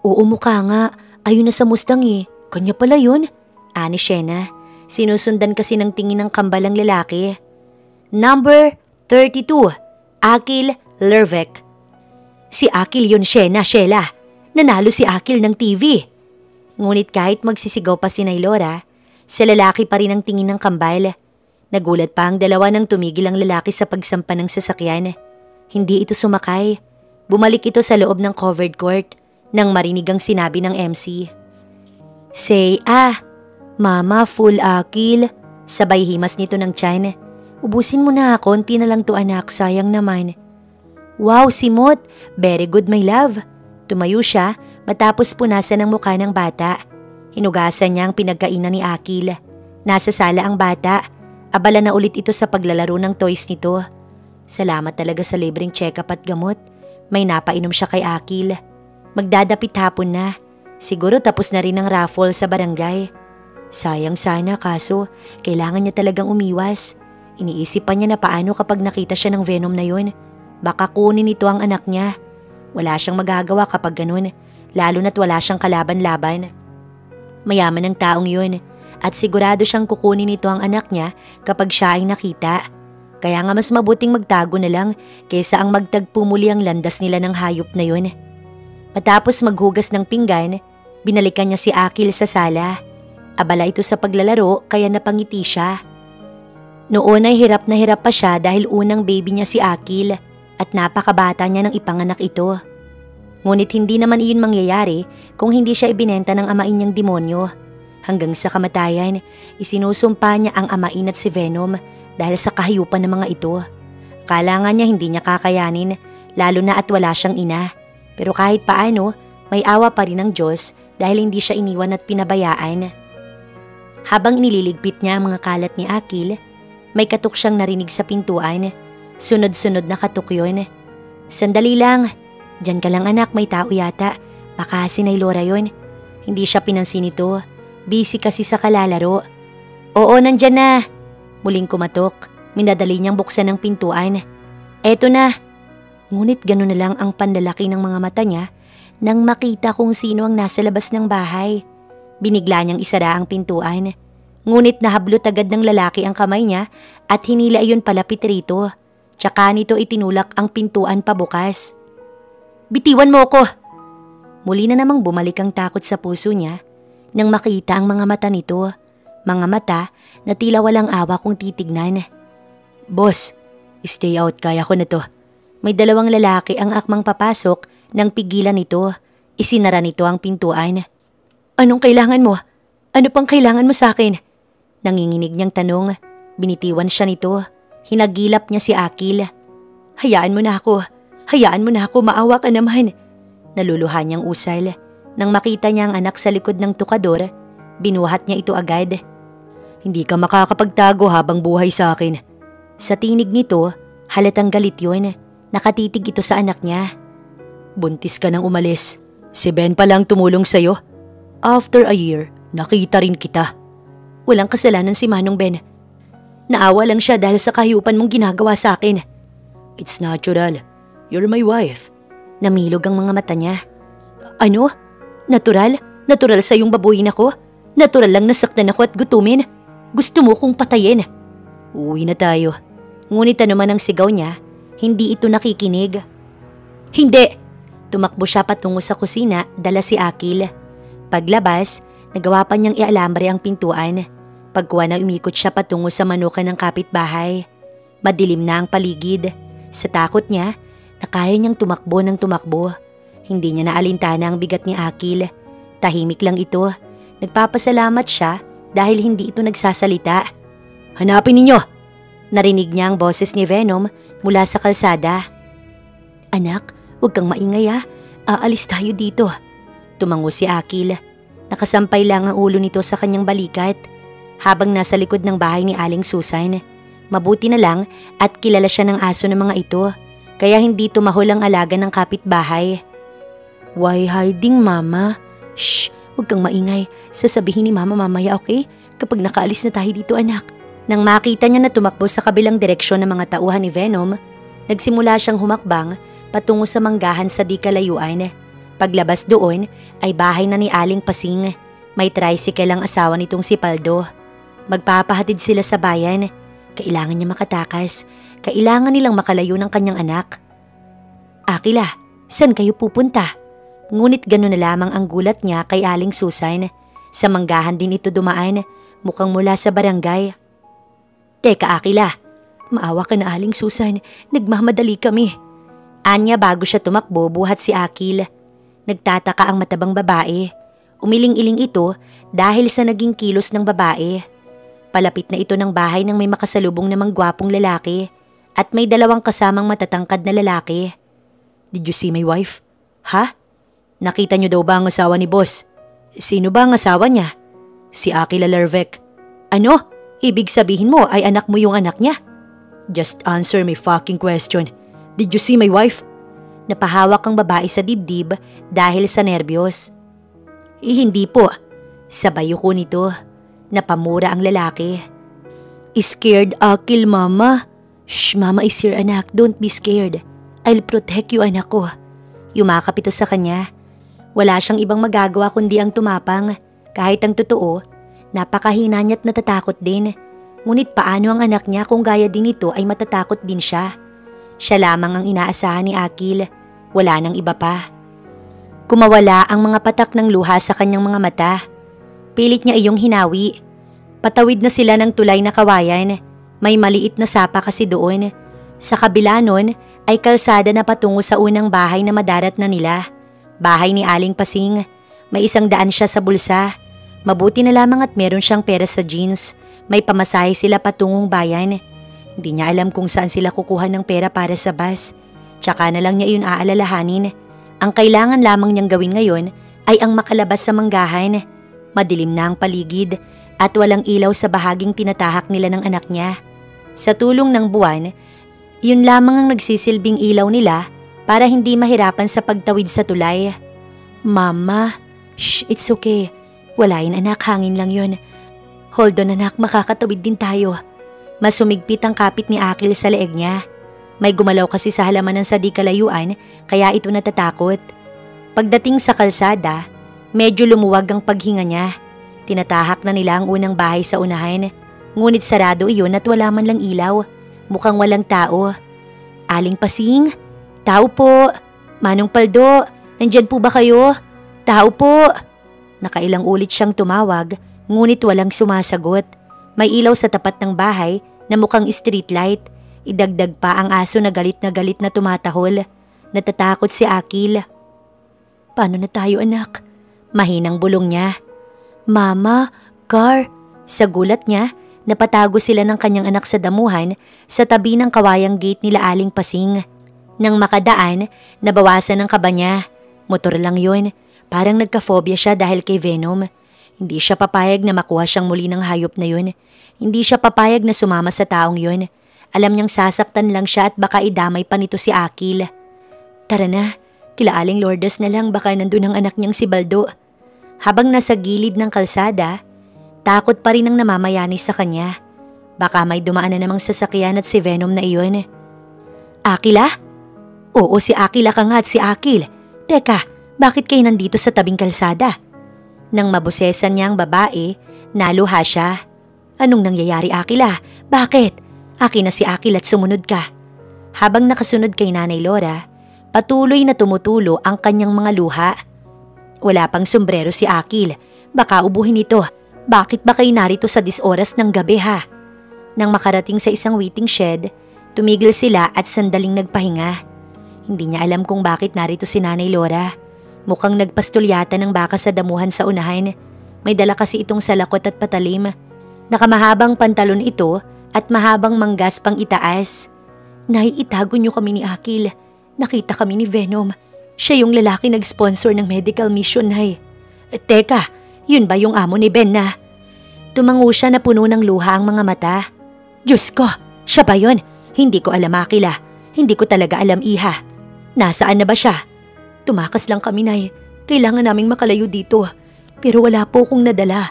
A: Oo, mukha nga. Ayun na sa Mustang eh. Kanya pala yun. Ani Shena. Sinusundan kasi ng tingin ng kambalang lalaki. Number 32. Akil Lervec. Si Akil yun, Sheila. Nanalo si Akil ng TV. Ngunit kahit magsisigaw pa si Nay Laura, sa lalaki pa rin ang tingin ng kambal. Nagulat pa ang dalawa nang tumigil ang lalaki sa pagsampa ng sasakyan. Hindi ito sumakay. Bumalik ito sa loob ng covered court nang marinig ang sinabi ng MC. Say Mama, full Akil. Sabay himas nito ng tiyan. Ubusin mo na, konti na lang to anak, sayang naman. Wow, simot. Very good my love. Tumayo siya matapos punasan ang mukha ng bata. Hinugasan niya ang pinagkainan ni Akil. Nasa sala ang bata. Abala na ulit ito sa paglalaro ng toys nito. Salamat talaga sa libreng check-up at gamot. May napainom siya kay Akil. Magdadapit hapon na. Siguro tapos na rin ang raffle sa barangay. Sayang sana kaso kailangan niya talagang umiwas. Iniisip pa niya na paano kapag nakita siya ng Venom na yun. Baka kunin ito ang anak niya. Wala siyang magagawa kapag ganun, lalo na't wala siyang kalaban-laban. Mayaman ang taong yun at sigurado siyang kukunin ito ang anak niya kapag siya ay nakita. Kaya nga mas mabuting magtago na lang kaysa ang magtagpo muli ang landas nila ng hayop na yun. Matapos maghugas ng pinggan, binalikan niya si Akil sa sala. Abala ito sa paglalaro kaya napangiti siya. Noon ay hirap na hirap pa siya dahil unang baby niya si Akil. At napakabata niya nang ipanganak ito. Ngunit hindi naman iyon mangyayari kung hindi siya ibinenta ng amain niyang demonyo. Hanggang sa kamatayan, isinusumpa niya ang amain at si Venom dahil sa kahayupan ng mga ito. Kala nga niya hindi niya kakayanin, lalo na at wala siyang ina. Pero kahit paano, may awa pa rin ng Diyos dahil hindi siya iniwan at pinabayaan. Habang inililigpit niya ang mga kalat ni Akil, may katok siyang narinig sa pintuan. Sunod-sunod na katok yun. Sandali lang. Diyan ka lang anak, may tao yata. Baka si Nay Laura yun. Hindi siya pinansin ito. Busy kasi sa kalalaro. Oo, nandyan na. Muling kumatok. Minadali niyang buksan ang pintuan. Eto na. Ngunit gano'n na lang ang panlalaki ng mga mata niya nang makita kung sino ang nasa labas ng bahay. Binigla niyang isara ang pintuan. Ngunit nahablot agad ng lalaki ang kamay niya at hinila iyon palapit rito. Tsaka nito itinulak ang pintuan pabukas. Bitiwan mo ko! Muli na namang bumalik ang takot sa puso niya nang makita ang mga mata nito. Mga mata na tila walang awa kung titignan. Boss, stay out, kaya ko na to. May dalawang lalaki ang akmang papasok nang pigilan nito. Isinara nito ang pintuan. Anong kailangan mo? Ano pang kailangan mo sa akin? Nanginginig niyang tanong. Binitiwan siya nito. Hinagilap niya si Akil. Hayaan mo na ako. Hayaan mo na ako, maawa ka naman. Naluluhan niyang usal. Nang makita niya ang anak sa likod ng tukador, binuhat niya ito agad. Hindi ka makakapagtago habang buhay sa akin. Sa tinig nito, halatang galit yun. Nakatitig ito sa anak niya. Buntis ka nang umalis. Si Ben pa lang tumulong sa'yo. After a year, nakita rin kita. Walang kasalanan si Manong Ben. Naawa lang siya dahil sa kahiyupan mong ginagawa sa akin. It's natural. You're my wife. Namilog ang mga mata niya. Ano? Natural? Natural sa yung babuyin ako? Natural lang nasaktan ako at gutumin. Gusto mo kong patayin. Uwi na tayo. Ngunit ano man ang sigaw niya, hindi ito nakikinig. Hindi! Tumakbo siya patungo sa kusina, dala si Akil. Paglabas, nagawa pa niyang ialambre ang pintuan. Pagkuha na umikot siya patungo sa manukan ng kapitbahay. Madilim na ang paligid. Sa takot niya, na kaya niyang tumakbo ng tumakbo. Hindi niya naalintana ang bigat ni Akil. Tahimik lang ito. Nagpapasalamat siya dahil hindi ito nagsasalita. Hanapin ninyo! Narinig niya ang boses ni Venom mula sa kalsada. Anak, huwag kang maingay ha. Aalis tayo dito. Tumango si Akil. Nakasampay lang ang ulo nito sa kanyang balikat. Habang nasa likod ng bahay ni Aling Susan, mabuti na lang at kilala siya ng aso ng mga ito. Kaya hindi tumahol ang alaga ng kapitbahay. Why hiding, Mama? Shh, huwag kang maingay. Sasabihin ni Mama mamaya, okay? Kapag nakaalis na tayo dito, anak. Nang makita niya na tumakbo sa kabilang direksyon ng mga tauhan ni Venom, nagsimula siyang humakbang patungo sa manggahan sa di kalayuan. Paglabas doon ay bahay na ni Aling Pasing. May tricycle ang asawa nitong si Paldo. Magpapahatid sila sa bayan. Kailangan niya makatakas. Kailangan nilang makalayo ng kanyang anak. Akila, saan kayo pupunta? Ngunit gano'n na lamang ang gulat niya kay Aling Susan. Sa manggahan din ito dumaan, mukhang mula sa barangay. Teka Akila, maawa ka na Aling Susan, nagmamadali kami. Anya bago siya tumakbo buhat si Akil. Nagtataka ang matabang babae. Umiling-iling ito dahil sa naging kilos ng babae. Palapit na ito ng bahay ng may makasalubong namang gwapong lalaki at may dalawang kasamang matatangkad na lalaki. Did you see my wife? Ha? Nakita niyo daw ba ang asawa ni boss? Sino ba ang asawa niya? Si Akila Lervec. Ano? Ibig sabihin mo ay anak mo yung anak niya? Just answer my fucking question. Did you see my wife? Napahawak ang babae sa dibdib dahil sa nerbiyos. Hindi po. Sabay ko nito. Napamura ang lalaki. Scared Akil, Mama? Shh, Mama is here anak. Don't be scared. I'll protect you anak ko. Yumakap ito sa kanya. Wala siyang ibang magagawa kundi ang tumapang. Kahit ang totoo, napakahina niya't natatakot din. Ngunit paano ang anak niya kung gaya din ito ay matatakot din siya? Siya lamang ang inaasahan ni Akil. Wala nang iba pa. Kumawala ang mga patak ng luha sa kanyang mga mata. Pilit niya iyong hinawi. Patawid na sila ng tulay na kawayan. May maliit na sapa kasi doon. Sa kabila nun ay kalsada na patungo sa unang bahay na madarat na nila. Bahay ni Aling Pasing. May 100 siya sa bulsa. Mabuti na lamang at meron siyang pera sa jeans. May pamasahe sila patungong bayan. Hindi niya alam kung saan sila kukuha ng pera para sa bus. Tsaka na lang niya iyon aalalahanin. Ang kailangan lamang niyang gawin ngayon ay ang makalabas sa manggahan. Madilim na ang paligid at walang ilaw sa bahaging tinatahak nila ng anak niya. Sa tulong ng buwan, yun lamang ang nagsisilbing ilaw nila para hindi mahirapan sa pagtawid sa tulay. Mama, shh, it's okay. Wala yun anak, hangin lang yun. Hold on anak, makakatawid din tayo. Masumigpit ang kapit ni Akil sa leeg niya. May gumalaw kasi sa halamanan sa di kalayuan kaya ito natatakot. Pagdating sa kalsada, medyo lumuwag ang paghinga niya. Tinatahak na nila ang unang bahay sa unahan. Ngunit sarado iyon at wala man lang ilaw. Mukhang walang tao. Aling Pasing? Tao po. Manong Paldo, nandyan po ba kayo? Tao po. Nakailang ulit siyang tumawag, ngunit walang sumasagot. May ilaw sa tapat ng bahay na mukhang street light. Idagdag pa ang aso na galit na tumatahol. Natatakot si Akil. Paano na tayo anak? Mahinang bulong niya. Mama, car. Sa gulat niya, napatago sila ng kanyang anak sa damuhan sa tabi ng kawayang gate nila Aling Pasing. Nang makadaan, nabawasan ang kaba niya. Motor lang yun. Parang nagka-phobia siya dahil kay Venom. Hindi siya papayag na makuha siyang muli ng hayop na yun. Hindi siya papayag na sumama sa taong yun. Alam niyang sasaktan lang siya at baka idamay pa nito si Akil. Tara na, kila Aling Lourdes na lang baka nandun ang anak niyang si Baldo. Habang nasa gilid ng kalsada, takot pa rin ang namamayanis sa kanya. Baka may dumaan na namang sasakyan at si Venom na iyon. Akila? Oo, si Akila ka nga at si Akil. Teka, bakit kayo nandito sa tabing kalsada? Nang mabusesan niya ang babae, naluha siya. Anong nangyayari, Akila? Bakit? Akin na si Akil at sumunod ka. Habang nakasunod kay Nanay Laura, patuloy na tumutulo ang kanyang mga luha. Wala pang sombrero si Akil. Baka ubuhin ito. Bakit ba kayo narito sa 10 oras ng gabi ha? Nang makarating sa isang waiting shed, tumigil sila at sandaling nagpahinga. Hindi niya alam kung bakit narito si Nanay Laura. Mukhang nagpastol yata ng baka sa damuhan sa unahan. May dala kasi itong salakot at patalim. Nakamahabang pantalon ito at mahabang manggas pang itaas. Nay, itago niyo kami ni Akil. Nakita kami ni Venom. Siya yung lalaki nag-sponsor ng medical mission, Nay. Teka, yun ba yung amo ni Ben na? Tumango siya na puno ng luha ang mga mata. Diyos ko, siya ba yun? Hindi ko alam, Akila. Hindi ko talaga alam, Iha. Nasaan na ba siya? Tumakas lang kami, Nay. Kailangan naming makalayo dito. Pero wala po akong nadala.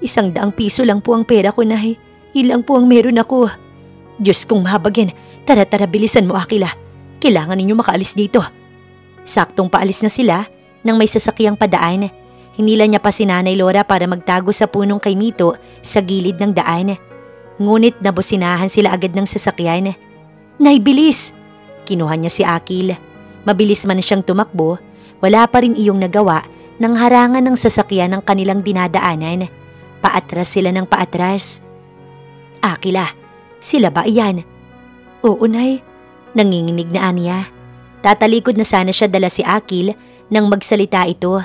A: 100 piso lang po ang pera ko, Nay. Ilang po ang meron ako. Diyos kong mahabagin. Tara, bilisan mo, Akila. Kailangan ninyo makaalis dito. Saktong paalis na sila nang may sasakyang padaan. Hinila niya pa si Nanay Laura para magtago sa punong kaimito sa gilid ng daan. Ngunit nabusinahan sila agad ng sasakyan. Nay, bilis! Kinuha niya si Akil. Mabilis man siyang tumakbo, wala pa rin iyong nagawa nang harangan ng sasakyan ng kanilang dinadaanan. Paatras sila ng paatras. Akila, sila ba iyan? Oo, Nay. Nanginginig na niya. Tatalikod na sana siya dala si Akil nang magsalita ito.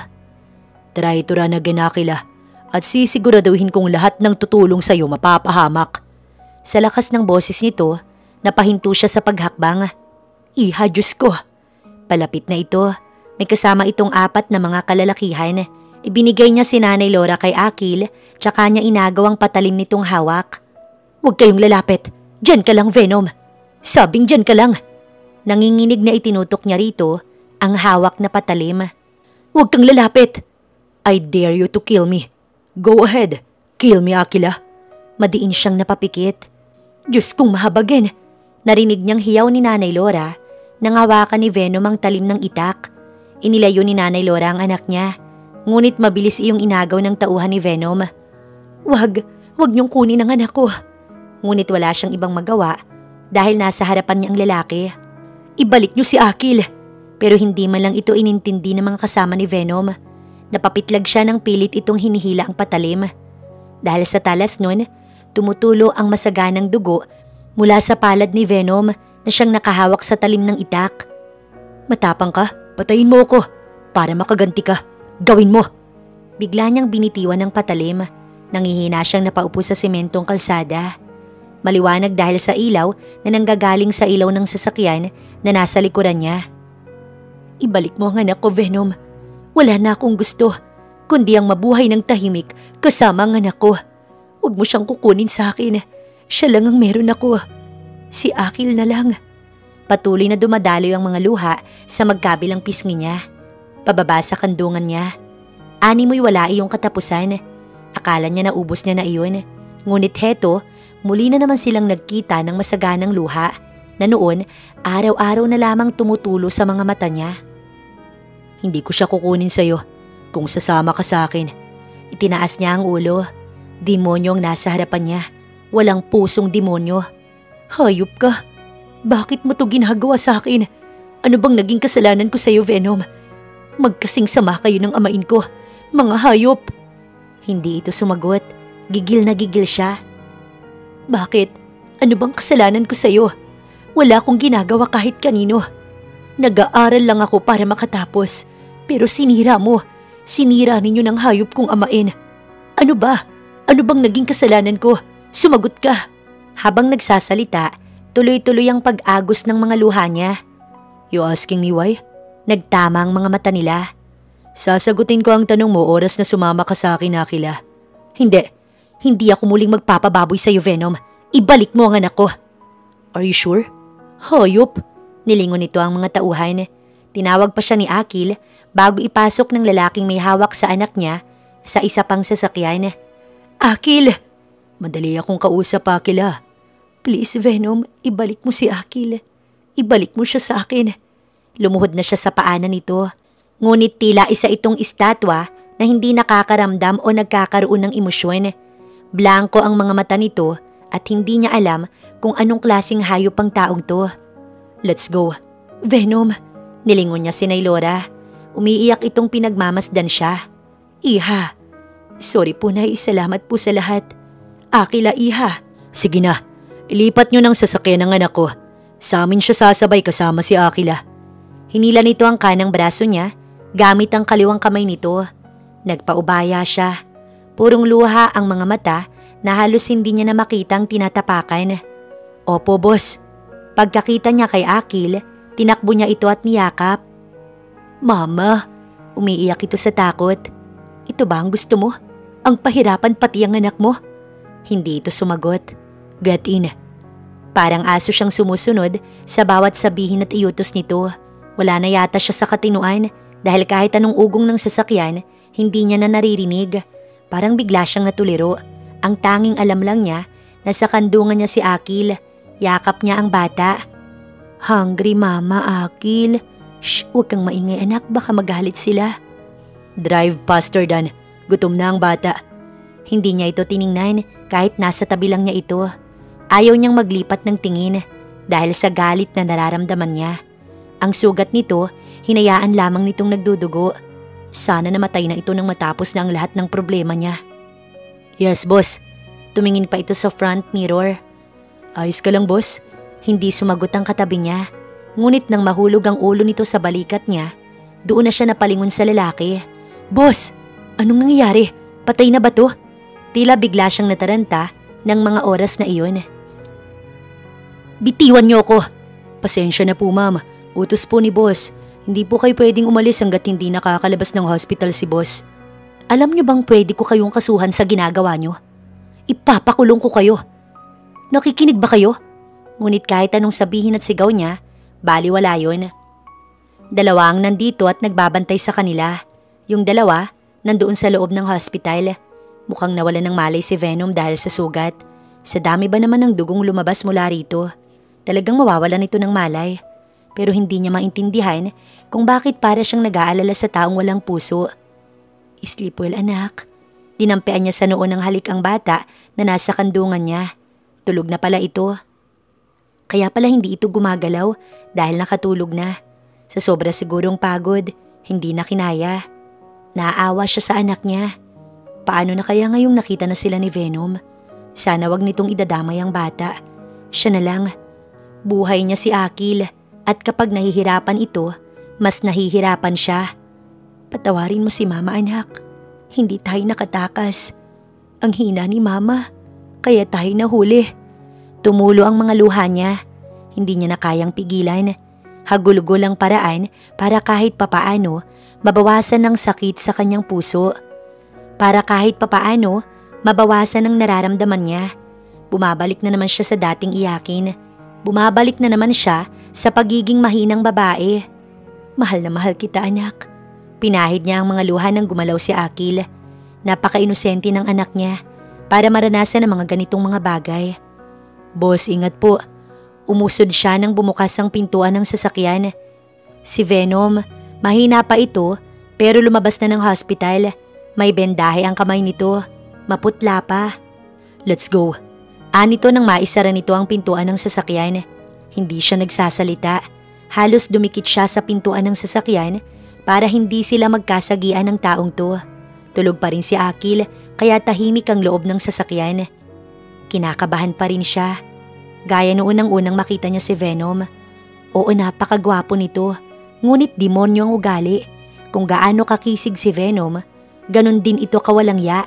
A: Try to run again, Akila, at sisiguraduhin kong lahat ng tutulong sa'yo mapapahamak. Sa lakas ng boses nito, napahinto siya sa paghakbang. Iha, Diyos ko! Palapit na ito. May kasama itong 4 na mga kalalakihan. Ibinigay niya si Nanay Laura kay Akil, tsaka niya inagaw ang patalim nitong hawak. Huwag kayong lalapit. Diyan ka lang, Venom. Sabing diyan ka lang. Nanginginig na itinutok niya rito ang hawak na patalim. Huwag kang lalapit. I dare you to kill me. Go ahead. Kill me, Akila. Madiin siyang napapikit. Diyos kong mahabagin. Narinig niyang hiyaw ni Nanay Laura nang hawakan ni Venom ang talim ng itak. Inilayo ni Nanay Laura ang anak niya. Ngunit mabilis iyong inagaw ng tauhan ni Venom. Wag niyong kunin ang anak ko. Ngunit wala siyang ibang magawa dahil nasa harapan niya ang lalaki. Ibalik niyo si Akil. Pero hindi man lang ito inintindi ng mga kasama ni Venom. Napapitlag siya ng pilit itong hinihila ang patalim. Dahil sa talas nun, tumutulo ang masaganang dugo mula sa palad ni Venom na siyang nakahawak sa talim ng itak. Matapang ka, patayin mo ako para makaganti ka. Gawin mo! Bigla niyang binitiwan ng patalim. Nangihina siyang napaupo sa sementong kalsada. Maliwanag dahil sa ilaw na nanggagaling sa ilaw ng sasakyan na nasa likuran niya. Ibalik mo ang anak ko, Venom. Wala na akong gusto, kundi ang mabuhay ng tahimik kasama ang anak ko. Huwag mo siyang kukunin sa akin. Siya lang ang meron ako. Si Akil na lang. Patuloy na dumadaloy ang mga luha sa magkabilang pisngi niya. Pababa sa kandungan niya. Animoy wala iyong katapusan. Akala niya naubos niya na iyon. Ngunit heto, muli na naman silang nagkita ng masaganang luha na noon araw-araw na lamang tumutulo sa mga mata niya. Hindi ko siya kukunin sa'yo kung sasama ka sa akin. Itinaas niya ang ulo. Demonyo ang nasa harapan niya. Walang pusong demonyo. Hayop ka. Bakit mo to ginagawa sa akin? Ano bang naging kasalanan ko sa'yo, Venom? Magkasing sama kayo ng amain ko. Mga hayop. Hindi ito sumagot. Gigil na gigil siya. Bakit? Ano bang kasalanan ko sa'yo? Wala akong ginagawa kahit kanino. Nag-aaral lang ako para makatapos. Pero sinira mo. Sinira ninyo ng hayop kong amain. Ano ba? Ano bang naging kasalanan ko? Sumagot ka. Habang nagsasalita, tuloy-tuloy ang pag-agos ng mga luha niya. You asking me why? Nagtama ang mga mata nila. Sasagutin ko ang tanong mo oras na sumama ka sa akin, Akila. Hindi. Hindi ako muling magpapababoy sa'yo, Venom. Ibalik mo ang anak ko. Are you sure? Hayop. Nilingon nito ang mga tauhan. Tinawag pa siya ni Akil bago ipasok ng lalaking may hawak sa anak niya sa isa pang sasakyan. Akil! Madali akong kausap, Akila. Please, Venom, ibalik mo si Akil. Ibalik mo siya sa akin. Lumuhod na siya sa paanan nito. Ngunit tila isa itong estatwa na hindi nakakaramdam o nagkakaroon ng emosyon. Blanko ang mga mata nito at hindi niya alam kung anong klaseng hayop ang taong to. Let's go. Venom, nilingon niya si Naylora. Umiiyak itong pinagmamasdan siya. Iha. Sorry po Nay, salamat po sa lahat. Akila Iha. Sige na, ilipat niyo ng sasakyan ng anak ko. Sa amin siya sasabay kasama si Akila. Hinila nito ang kanang braso niya gamit ang kaliwang kamay nito. Nagpaubaya siya. Purong luha ang mga mata na halos hindi niya na makita ang tinatapakan. Opo boss. Pagkakita niya kay Akil, tinakbo niya ito at niyakap. Mama, umiiyak ito sa takot. Ito ba ang gusto mo? Ang pahirapan pati ang anak mo? Hindi ito sumagot. Get in. Parang aso siyang sumusunod sa bawat sabihin at iutos nito. Wala na yata siya sa katinuan dahil kahit anong ugong ng sasakyan, hindi niya na naririnig. Parang bigla siyang natuliro. Ang tanging alam lang niya na sa kandungan niya si Akil. Yakap niya ang bata. Hungry mama, Akil. Shh, huwag kang maingay anak, baka magalit sila. Drive faster Dan. Gutom na ang bata. Hindi niya ito tiningnan kahit nasa tabi lang niya ito. Ayaw niyang maglipat ng tingin dahil sa galit na nararamdaman niya. Ang sugat nito, hinayaan lamang nitong nagdudugo. Sana namatay na ito nang matapos na ang lahat ng problema niya. Yes, boss. Tumingin pa ito sa front mirror. Ayos ka lang, boss? Hindi sumagot ang katabi niya. Ngunit nang mahulog ang ulo nito sa balikat niya, doon na siya napalingon sa lalaki. Boss, anong nangyayari? Patay na ba to? Tila bigla siyang nataranta ng mga oras na iyon. Bitiwan niyo ako. Pasensya na po ma'am. Utos po ni boss. Hindi po kayo pwedeng umalis hanggat hindi nakakalabas ng hospital si boss. Alam niyo bang pwede ko kayong kasuhan sa ginagawa niyo? Ipapakulong ko kayo. Nakikinig ba kayo? Ngunit kahit anong sabihin at sigaw niya, baliwala yun. Dalawa ang nandito at nagbabantay sa kanila. Yung dalawa, nandoon sa loob ng hospital. Mukhang nawala ng malay si Venom dahil sa sugat. Sa dami ba naman ng dugong lumabas mula rito? Talagang mawawalan ito ng malay. Pero hindi niya maintindihan kung bakit para siyang nag-aalala sa taong walang puso. Sleep well anak. Dinampian niya sa noo ng halik ang bata na nasa kandungan niya. Tulog na pala ito. Kaya pala hindi ito gumagalaw dahil nakatulog na. Sa sobra sigurong pagod, hindi na kinaya. Naaawa siya sa anak niya. Paano na kaya ngayong nakita na sila ni Venom? Sana wag nitong idadamay ang bata. Siya na lang. Buhay niya si Akil at kapag nahihirapan ito, mas nahihirapan siya. Patawarin mo si mama anak. Hindi tayo nakatakas. Ang hina ni mama, kaya tayo nahuli. Tumulo ang mga luha niya. Hindi niya na kayang pigilan. Hagulgol ang paraan para kahit papaano mabawasan ang sakit sa kanyang puso. Para kahit papaano mabawasan ang nararamdaman niya. Bumabalik na naman siya sa dating iyakin. Bumabalik na naman siya sa pagiging mahinang babae. Mahal na mahal kita anak. Pinahid niya ang mga luha nang gumalaw si Akil. Napaka-inosente ng anak niya para maranasan ang mga ganitong mga bagay. Boss, ingat po. Umusod siya nang bumukas ang pintuan ng sasakyan. Si Venom, mahina pa ito pero lumabas na ng hospital. May bendahe ang kamay nito. Maputla pa. Let's go. Anito nang maisara nito ang pintuan ng sasakyan. Hindi siya nagsasalita. Halos dumikit siya sa pintuan ng sasakyan para hindi sila magkasagian ng taong to. Tulog pa rin si Akil kaya tahimik ang loob ng sasakyan. Kinakabahan pa rin siya. Gaya noon ang unang makita niya si Venom. Oo, napakagwapo nito. Ngunit demonyo ang ugali. Kung gaano kakisig si Venom, ganun din ito kawalang ya.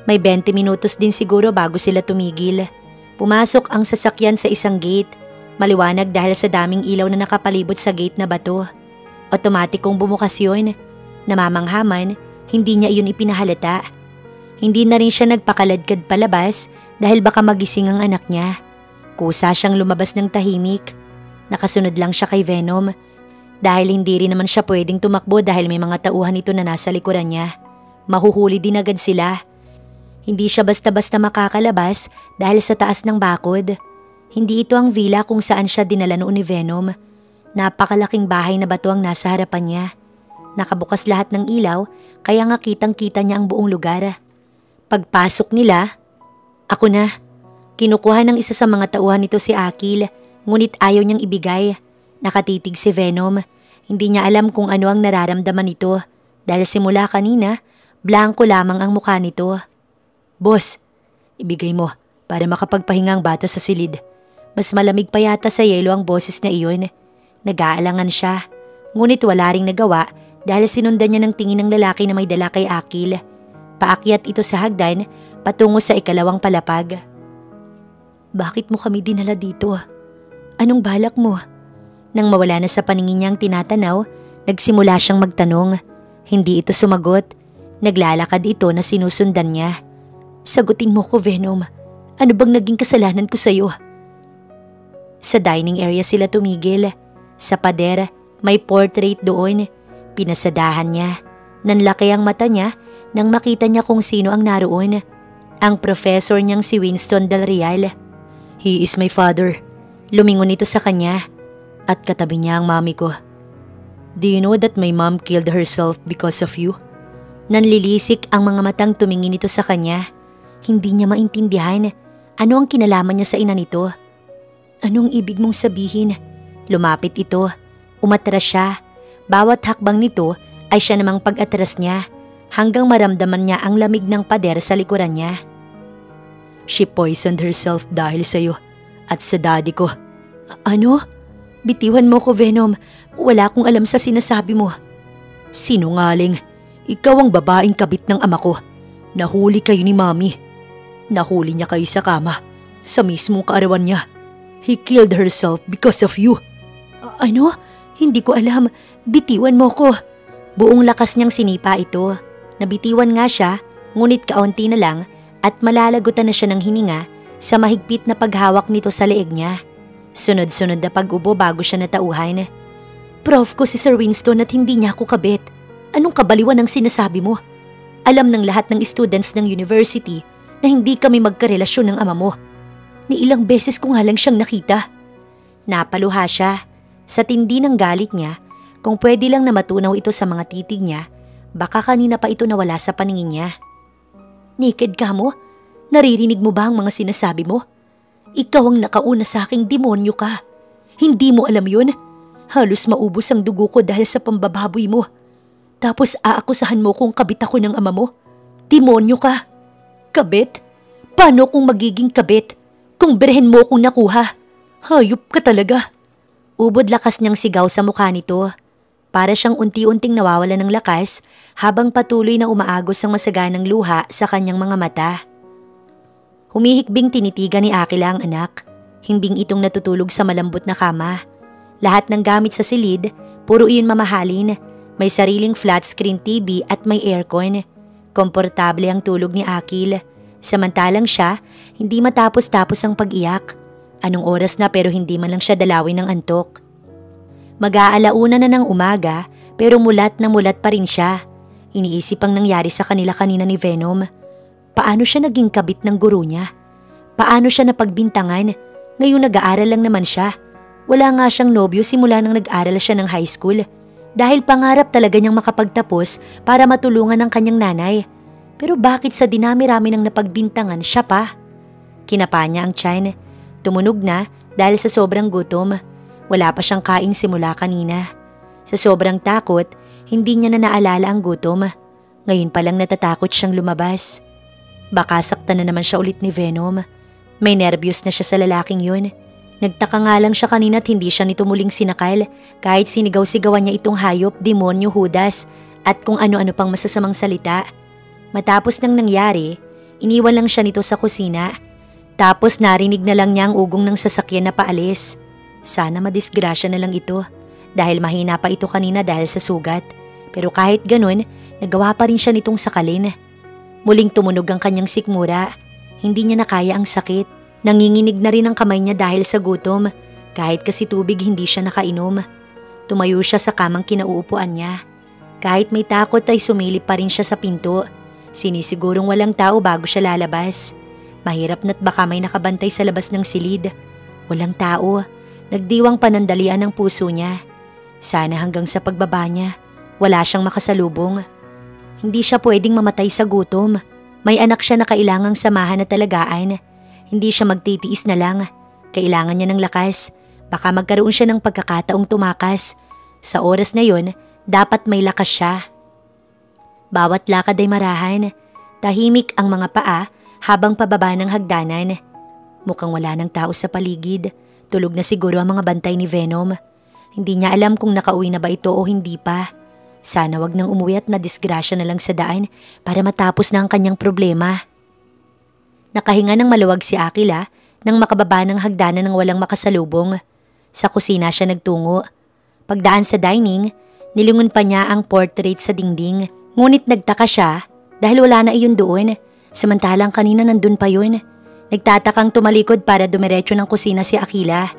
A: May 20 minutos din siguro bago sila tumigil. Pumasok ang sasakyan sa isang gate. Maliwanag dahil sa daming ilaw na nakapalibot sa gate na bato. Otomatikong bumukas yun. Namamanghaman, hindi niya iyon ipinahalata. Hindi na rin siya nagpakaladkad palabas dahil baka magising ang anak niya. Kusa siyang lumabas ng tahimik. Nakasunod lang siya kay Venom. Dahil hindi rin naman siya pwedeng tumakbo dahil may mga tauhan ito na nasa likuran niya. Mahuhuli din agad sila. Hindi siya basta-basta makakalabas dahil sa taas ng bakod. Hindi ito ang villa kung saan siya dinala noon ni Venom. Napakalaking bahay na bato ang nasa harapan niya. Nakabukas lahat ng ilaw kaya nga kitang-kita niya ang buong lugar. Pagpasok nila, ako na. Kinukuha ng isa sa mga tauhan nito si Akil, ngunit ayaw niyang ibigay. Nakatitig si Venom. Hindi niya alam kung ano ang nararamdaman nito dahil simula kanina, blanko lamang ang mukha nito. Boss, ibigay mo para makapagpahinga ang bata sa silid. Mas malamig pa yata sa yelo ang boses na iyon. Nag-aalangan siya, ngunit wala ring nagawa dahil sinundan niya ng tingin ng lalaki na may dala kay Akil. Paakyat ito sa hagdan patungo sa ikalawang palapag. Bakit mo kami dinala dito? Anong balak mo? Nang mawala na sa paningin niyang tinatanaw, nagsimula siyang magtanong. Hindi ito sumagot. Naglalakad ito na sinusundan niya. Sagutin mo ko, Venom. Ano bang naging kasalanan ko sa'yo? Sa dining area sila tumigil. Sa pader, may portrait doon. Pinasadahan niya. Nanlaki ang mata niya nang makita niya kung sino ang naroon. Ang professor niyang si Winston Del Real. He is my father. Lumingon ito sa kanya. At katabi niya ang mami ko. Do you know that my mom killed herself because of you? Nanlilisik ang mga matang tumingin ito sa kanya. Hindi niya maintindihan ano ang kinalaman niya sa ina nito. Anong ibig mong sabihin? Lumapit ito. Umatras siya. Bawat hakbang nito ay siya namang pag-atras niya hanggang maramdaman niya ang lamig ng pader sa likuran niya. She poisoned herself dahil sa'yo at sa daddy ko. Ano? Bitiwan mo ko, Venom. Wala akong alam sa sinasabi mo. Sinungaling. Ikaw ang babaeng kabit ng ama ko. Nahuli kayo ni Mami. Nahuli niya kayo sa kama. Sa mismong kaarawan niya. He killed herself because of you. Ano? Hindi ko alam. Bitiwan mo ko. Buong lakas niyang sinipa ito. Nabitiwan nga siya, ngunit kaunti na lang at malalagutan na siya ng hininga sa mahigpit na paghawak nito sa leeg niya. Sunod-sunod na pag-ubo bago siya natauhan. Prof ko si Sir Winston at hindi niya ako kabit. Anong kabaliwan ang sinasabi mo? Alam ng lahat ng students ng university na hindi kami magkarelasyon ng ama mo. Ni ilang beses ko nga lang siyang nakita. Napaluha siya. Sa tindi ng galit niya, kung pwede lang na matunaw ito sa mga titig niya, baka kanina pa ito nawala sa paningin niya. Naked ka mo? Naririnig mo ba ang mga sinasabi mo? Ikaw ang nakauna sa aking demonyo ka. Hindi mo alam yun? Halos maubos ang dugo ko dahil sa pambababoy mo. Tapos aakusahan mo kung kabit ako ng ama mo? Demonyo ka. Kabit? Paano kung magiging kabit? Kung berhen mo kung nakuha? Hayop ka talaga. Ubod lakas niyang sigaw sa mukha nito. Para siyang unti-unting nawawala ng lakas habang patuloy na umaagos ang masaganang luha sa kanyang mga mata. Humihikbing tinitigan ni Akila ang anak. Himbing itong natutulog sa malambot na kama. Lahat ng gamit sa silid, puro iyon mamahalin. May sariling flat screen TV at may aircon. Komportable ang tulog ni Akil. Samantalang siya, hindi matapos-tapos ang pag-iyak. Anong oras na pero hindi man lang siya dalawin ng antok. Mag-aalauna na ng umaga pero mulat na mulat pa rin siya. Iniisip ang nangyari sa kanila kanina ni Venom. Paano siya naging kabit ng guro niya? Paano siya napagbintangan? Ngayon nag-aaral lang naman siya. Wala nga siyang nobyo simula nang nag-aaral siya ng high school. Dahil pangarap talaga niyang makapagtapos para matulungan ang kanyang nanay. Pero bakit sa dinami-rami ng napagbintangan siya pa? Kinapa niya ang tiyan. Tumunog na dahil sa sobrang gutom. Wala pa siyang kain simula kanina. Sa sobrang takot, hindi niya na naalala ang gutom. Ngayon pa lang natatakot siyang lumabas. Baka saktan na naman siya ulit ni Venom. May nervyos na siya sa lalaking yun. Nagtaka nga lang siya kanina at hindi siya nito muling sinakal kahit sinigaw-sigawan niya itong hayop, demonyo, Judas at kung ano-ano pang masasamang salita. Matapos nang nangyari, iniwan lang siya nito sa kusina. Tapos narinig na lang niya ang ugong ng sasakyan na paalis. Sana madisgrasya na lang ito dahil mahina pa ito kanina dahil sa sugat. Pero kahit ganun, nagawa pa rin siya nitong sakalin. Muling tumunog ang kanyang sikmura. Hindi niya nakaya ang sakit. Nanginginig na rin ang kamay niya dahil sa gutom. Kahit kasi tubig hindi siya nakainom. Tumayo siya sa kamang kinauupuan niya. Kahit may takot ay sumilip pa rin siya sa pinto. Sinisigurong walang tao bago siya lalabas. Mahirap na't baka may nakabantay sa labas ng silid. Walang tao. Nagdiwang panandalian ang puso niya. Sana hanggang sa pagbaba niya, Wala siyang makasalubong. Hindi siya pwedeng mamatay sa gutom. May anak siya na kailangang samahan at alagaan. Hindi siya magtitiis na lang. Kailangan niya ng lakas. Baka magkaroon siya ng pagkakataong tumakas. Sa oras na yon, dapat may lakas siya. Bawat lakad ay marahan. Tahimik ang mga paa habang pababa ng hagdanan. Mukhang wala ng tao sa paligid. Tulog na siguro ang mga bantay ni Venom. Hindi niya alam kung nakauwi na ba ito o hindi pa. Sana wag nang umuwi at nadisgrasya na lang sa daan para matapos na ang kanyang problema. Nakahinga ng maluwag si Akila nang makababa ng hagdanan ng walang makasalubong. Sa kusina siya nagtungo. Pagdaan sa dining, nilingon pa niya ang portrait sa dingding. Ngunit nagtaka siya dahil wala na iyon doon. Samantalang kanina nandun pa yun. Nagtatakang tumalikod para dumiretso ng kusina si Akila.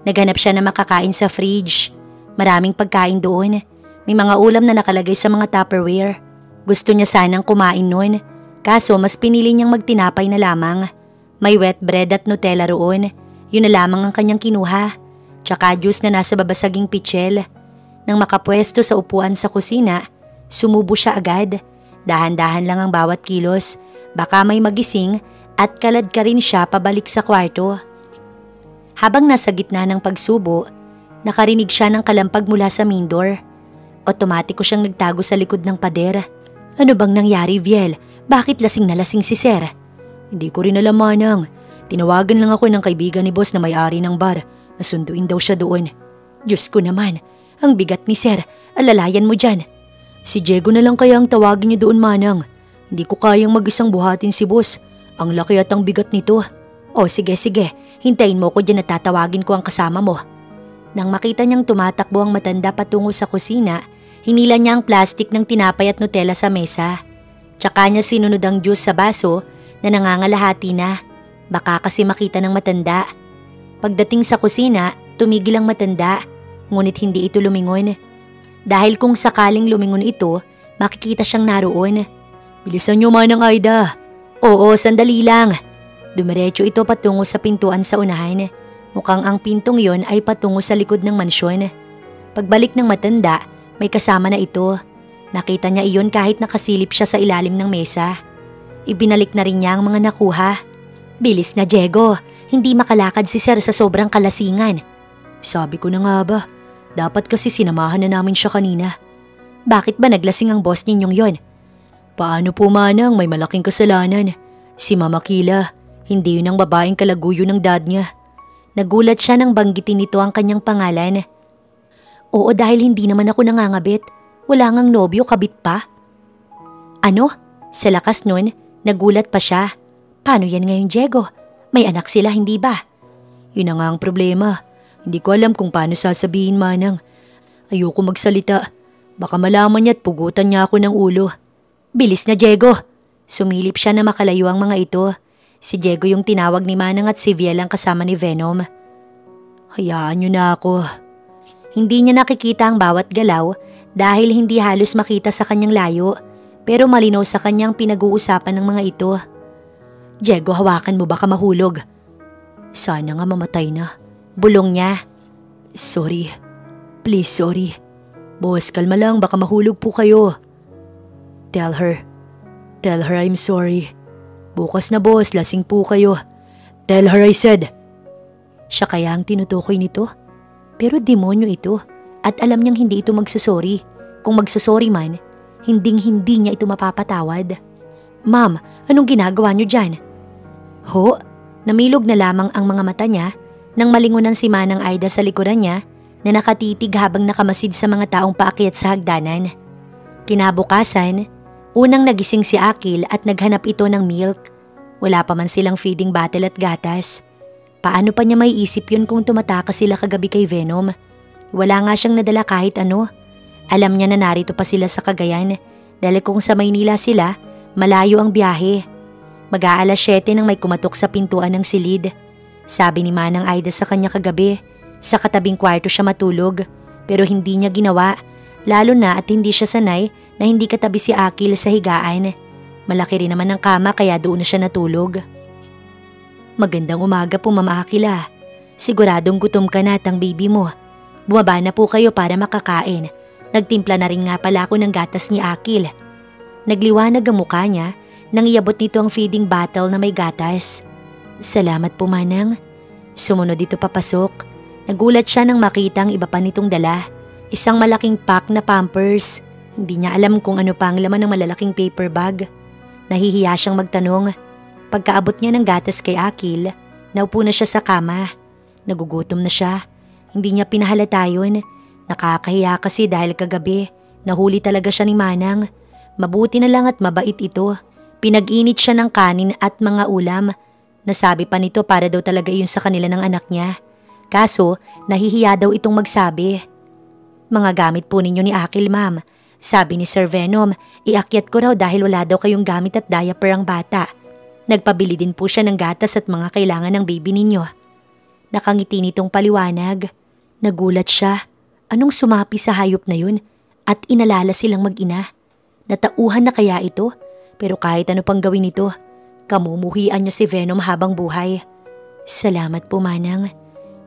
A: Naghanap siya na makakain sa fridge. Maraming pagkain doon. May mga ulam na nakalagay sa mga Tupperware. Gusto niya sanang kumain noon. Kaso mas pinili niyang magtinapay na lamang. May wet bread at Nutella roon. Yun na lamang ang kanyang kinuha. Tsaka juice na nasa babasaging pichel. Nang makapwesto sa upuan sa kusina, sumubo siya agad. Dahan-dahan lang ang bawat kilos. Baka may magising at kalad ka rin siya pabalik sa kwarto. Habang nasa gitna ng pagsubo, nakarinig siya ng kalampag mula sa main door. Otomatiko siyang nagtago sa likod ng pader. Ano bang nangyari, Viel? Bakit lasing na lasing si Sir? Hindi ko rin alam, Manang. Tinawagan lang ako ng kaibigan ni boss na may-ari ng bar. Nasunduin daw siya doon. Diyos ko naman, ang bigat ni Sir. Alalayan mo dyan. Si Diego na lang kaya ang tawagin niyo doon, Manang. Hindi ko kayang mag-isang buhatin si boss. Ang laki at ang bigat nito. O sige, hintayin mo ko dyan at tatawagin ko ang kasama mo. Nang makita niyang tumatakbo ang matanda patungo sa kusina, hinila niya ang plastik ng tinapay at Nutella sa mesa. Tsaka niya sinunod ang juice sa baso na nangangalahati na. Baka kasi makita ng matanda. Pagdating sa kusina, tumigil ang matanda, ngunit hindi ito lumingon. Dahil kung sakaling lumingon ito, makikita siyang naroon. Bilisan niyo, Manang Aida. Oo, sandali lang. Dumiretso ito patungo sa pintuan sa unahan. Mukhang ang pintong yon ay patungo sa likod ng mansyon. Pagbalik ng matanda, may kasama na ito. Nakita niya iyon kahit nakasilip siya sa ilalim ng mesa. Ibinalik na rin niya ang mga nakuha. Bilis na, Diego. Hindi makalakad si Sir sa sobrang kalasingan. Sabi ko na nga ba, dapat kasi sinamahan na namin siya kanina. Bakit ba naglasing ang boss ninyong yon? Paano po, Manang, may malaking kasalanan. Si Mama Kila, hindi yun ang babaeng kalaguyo ng dad niya. Nagulat siya nang banggitin nito ang kanyang pangalan. Oo, dahil hindi naman ako nangangabit. Wala ngang nobyo, kabit pa. Ano? Sa lakas nun, nagulat pa siya. Paano yan ngayon, Diego? May anak sila, hindi ba? Yun na nga ang problema. Hindi ko alam kung paano sasabihin, Manang. Ayoko magsalita. Baka malaman niya at pugutan niya ako ng ulo. Bilis na, Diego. Sumilip siya na makalayo ang mga ito. Si Diego yung tinawag ni Manang at si Viel ang kasama ni Venom. Hayaan niyo na ako. Hindi niya nakikita ang bawat galaw dahil hindi halos makita sa kanyang layo, pero malinaw sa kanyang pinag-uusapan ng mga ito. Diego, hawakan mo, baka mahulog. Sana nga mamatay na. Bulong niya. Sorry. Please, sorry. Boss, kalma lang, baka mahulog po kayo. Tell her I'm sorry. Bukas na, boss, lasing po kayo. Tell her I said. Siya kaya ang tinutukoy nito? Pero demonyo ito at alam niyang hindi ito magsusorry. Kung magsusorry man, hindi niya ito mapapatawad. Ma'am, anong ginagawa niyo dyan? Ho, namilog na lamang ang mga mata niya nang malingunan si Manang Aida sa likuran niya na nakatitig habang nakamasid sa mga taong paakyat sa hagdanan. Kinabukasan, unang nagising si Akil at naghanap ito ng milk. Wala pa man silang feeding bottle at gatas. Paano pa niya may isip yun kung tumatakas sila kagabi kay Venom? Wala nga siyang nadala kahit ano. Alam niya na narito pa sila sa Cagayan dahil kung sa Maynila sila, malayo ang biyahe. Mag-aalas 7 nang may kumatok sa pintuan ng silid. Sabi ni Manang Aida sa kanya kagabi, sa katabing kwarto siya matulog pero hindi niya ginawa. Lalo na at hindi siya sanay na hindi katabi si Akil sa higaan. Malaki rin naman ang kama kaya doon na siya natulog. Magandang umaga po, Mama Akila. Siguradong gutom ka na at ang baby mo. Bumaba na po kayo para makakain. Nagtimpla na rin nga pala ako ng gatas ni Akil. Nagliwanag ang mukha niya nang iabot nito ang feeding bottle na may gatas. Salamat po, Manang. Sumunod dito papasok. Nagulat siya nang makita ang iba pa nitong dala. Isang malaking pack na Pampers. Hindi niya alam kung ano pa ang laman ng malalaking paper bag. Nahihiya siyang magtanong. Pagkaabot niya ng gatas kay Akil, naupo na siya sa kama. Nagugutom na siya. Hindi niya pinahalata yun. Nakakahiya kasi dahil kagabi, nahuli talaga siya ni Manang. Mabuti na lang at mabait ito. Pinag-init siya ng kanin at mga ulam. Nasabi pa nito para daw talaga yun sa kanila ng anak niya. Kaso, nahihiya daw itong magsabi. Mga gamit po ninyo ni Akil, ma'am. Sabi ni Sir Venom, iakyat ko raw dahil wala daw kayong gamit at diaper ang bata. Nagpabili din po siya ng gatas at mga kailangan ng baby ninyo. Nakangiti nitong paliwanag. Nagulat siya. Anong sumapi sa hayop na yun? At inalala silang mag-ina. Natauhan na kaya ito? Pero kahit ano pang gawin ito, kamumuhian niya si Venom habang buhay. Salamat po, Manang.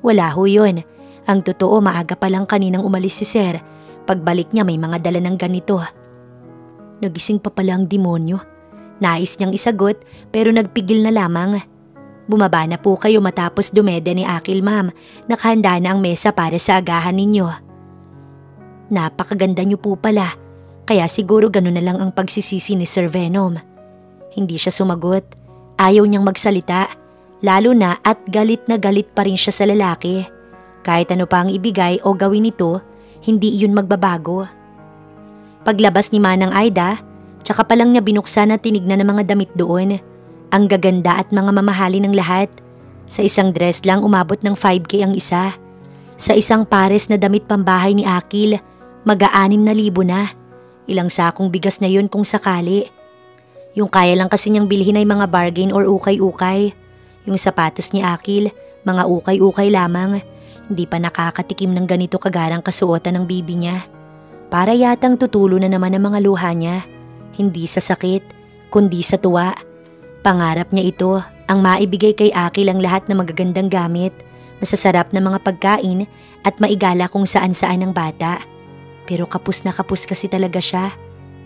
A: Wala ho yun. Ang totoo, maaga pa lang kaninang umalis si Sir. Pagbalik niya may mga dala ng ganito. Nagising pa pala ang demonyo. Nais niyang isagot pero nagpigil na lamang. Bumaba na po kayo matapos dumede ni Akil, ma'am. Nakahanda na ang mesa para sa agahan ninyo. Napakaganda niyo po pala. Kaya siguro ganun na lang ang pagsisisi ni Sir Venom. Hindi siya sumagot. Ayaw niyang magsalita. Lalo na at galit na galit pa rin siya sa lalaki. Kahit ano pa ang ibigay o gawin nito, hindi iyon magbabago. Paglabas ni Manang Aida, tsaka pa lang niya binuksan at tinignan ng mga damit doon. Ang gaganda at mga mamahali ng lahat. Sa isang dress lang umabot ng 5K ang isa. Sa isang pares na damit pambahay ni Akil, mag-6,000 na. Ilang sakong bigas na yun kung sakali. Yung kaya lang kasi niyang bilhin ay mga bargain or ukay-ukay. Yung sapatos ni Akil, mga ukay-ukay lamang. Hindi pa nakakatikim ng ganito kagarang kasuotan ng bibi niya. Para yatang tutulo na naman ang mga luha niya. Hindi sa sakit, kundi sa tuwa. Pangarap niya ito, ang maibigay kay Akil ang lahat ng magagandang gamit, masasarap na mga pagkain at maigala kung saan-saan ang bata. Pero kapos na kapos kasi talaga siya.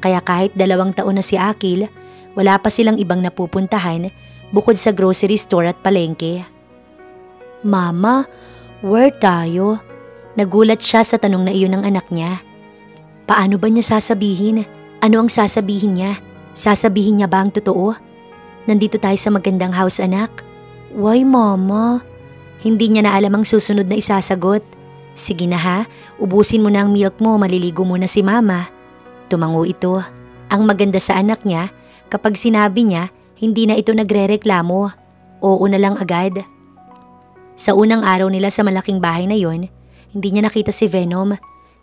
A: Kaya kahit 2 taon na si Akil, wala pa silang ibang napupuntahan bukod sa grocery store at palengke. Mama, where tayo? Nagulat siya sa tanong na iyon ng anak niya. Paano ba niya sasabihin? Ano ang sasabihin niya? Sasabihin niya ba ang totoo? Nandito tayo sa magandang house, anak. Why, Mama? Hindi niya na alam ang susunod na isasagot. Sige na ha, ubusin mo na ang milk mo, maliligo muna si Mama. Tumango ito. Ang maganda sa anak niya, kapag sinabi niya, hindi na ito nagrereklamo. Oo na lang agad. Sa unang araw nila sa malaking bahay na yon, hindi niya nakita si Venom.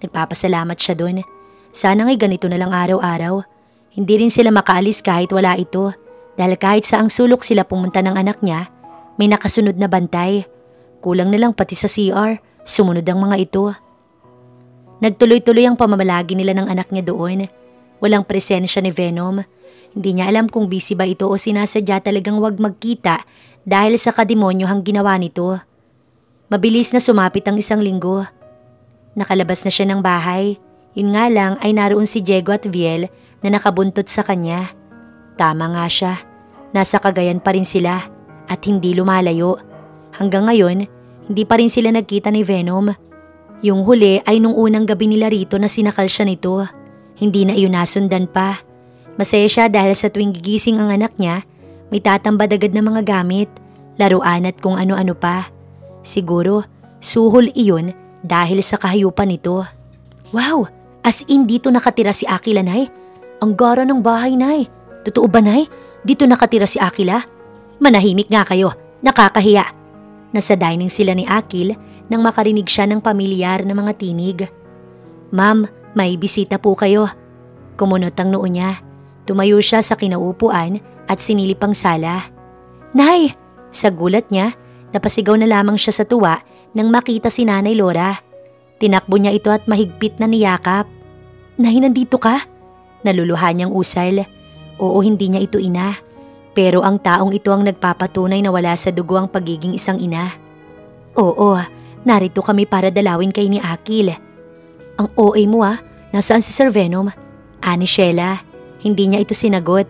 A: Nagpapasalamat siya doon. Sana nga'y ganito na lang araw-araw. Hindi rin sila makaalis kahit wala ito. Dahil kahit saang sulok sila pumunta ng anak niya, may nakasunod na bantay. Kulang na lang pati sa CR, sumunod ang mga ito. Nagtuloy-tuloy ang pamamalagi nila ng anak niya doon. Walang presensya ni Venom. Hindi niya alam kung busy ba ito o sinasadya talagang wag magkita dahil sa kademonyohang ginawa nito. Mabilis na sumapit ang 1 linggo. Nakalabas na siya ng bahay. Yun nga lang ay naroon si Diego at Viel na nakabuntot sa kanya. Tama nga siya. Nasa Cagayan pa rin sila at hindi lumalayo. Hanggang ngayon, hindi pa rin sila nagkita ni Venom. Yung huli ay nung unang gabi nila rito na sinakal siya nito. Hindi na iyon nasundan pa. Masaya siya dahil sa tuwing gigising ang anak niya, may tatambad agad na mga gamit, laruan at kung ano-ano pa. Siguro, suhol iyon dahil sa kahayupan nito. Wow! As in dito nakatira si Akila, Nay? Ang gara ng bahay, Nay. Totoo ba, Nay? Dito nakatira si Akila? Manahimik nga kayo. Nakakahiya. Nasa dining sila ni Akil nang makarinig siya ng pamilyar na mga tinig. Ma'am, may bisita po kayo. Kumunot ang noo niya. Tumayo siya sa kinaupuan at sinilip ang sala. Nay! Sa gulat niya, napasigaw na lamang siya sa tuwa nang makita si Nanay Laura. Tinakbo niya ito at mahigpit na niyakap. Nay, nandito ka? Naluluhan niyang usal. Oo, hindi niya ito ina. Pero ang taong ito ang nagpapatunay na wala sa dugo ang pagiging isang ina. Oo, narito kami para dalawin kay ni Akil. Ang OA mo Nasaan si Sir Venom? Ani Sheila. Hindi niya ito sinagot.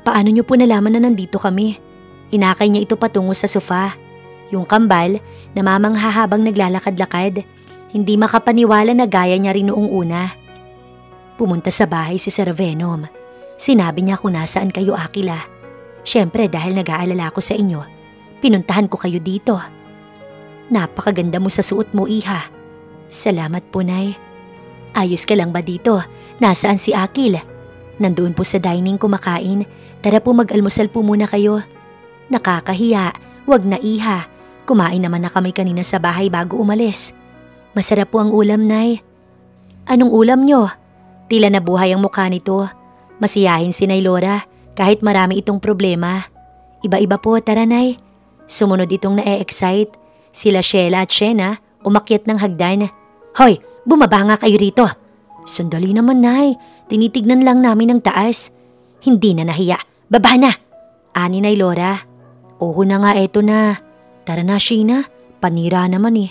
A: Paano niyo po nalaman na nandito kami? Inakay niya ito patungo sa sofa. Yung kambal, namamangha habang naglalakad-lakad. Hindi makapaniwala na gaya niya rin noong una. Pumunta sa bahay si Sir Venom. Sinabi niya kung nasaan kayo, Akila. Siyempre dahil nag-aalala ko sa inyo, pinuntahan ko kayo dito. Napakaganda mo sa suot mo, Iha. Salamat po, Nay. Ayos ka lang ba dito? Nasaan si Akil? Nandoon po sa dining kumakain. Tara po mag-almusal po muna kayo. Nakakahiya. Wag na, Iha. Kumain naman na kami kanina sa bahay bago umalis. Masarap po ang ulam, Nay. Anong ulam nyo? Tila nabuhay ang mukha nito. Masiyahin si Nay Laura kahit marami itong problema. Iba-iba po, tara, Nay. Sumunod itong na-excite. Sila Sheila at Shena umakyat ng hagdan. Hoy, bumaba nga kayo rito. Sandali naman, Nay. Tinitignan lang namin ang taas. Hindi na nahiya. Baba na. Ani Nay Laura. Oo na nga, eto na. Tara na, Sheena. Panira naman eh.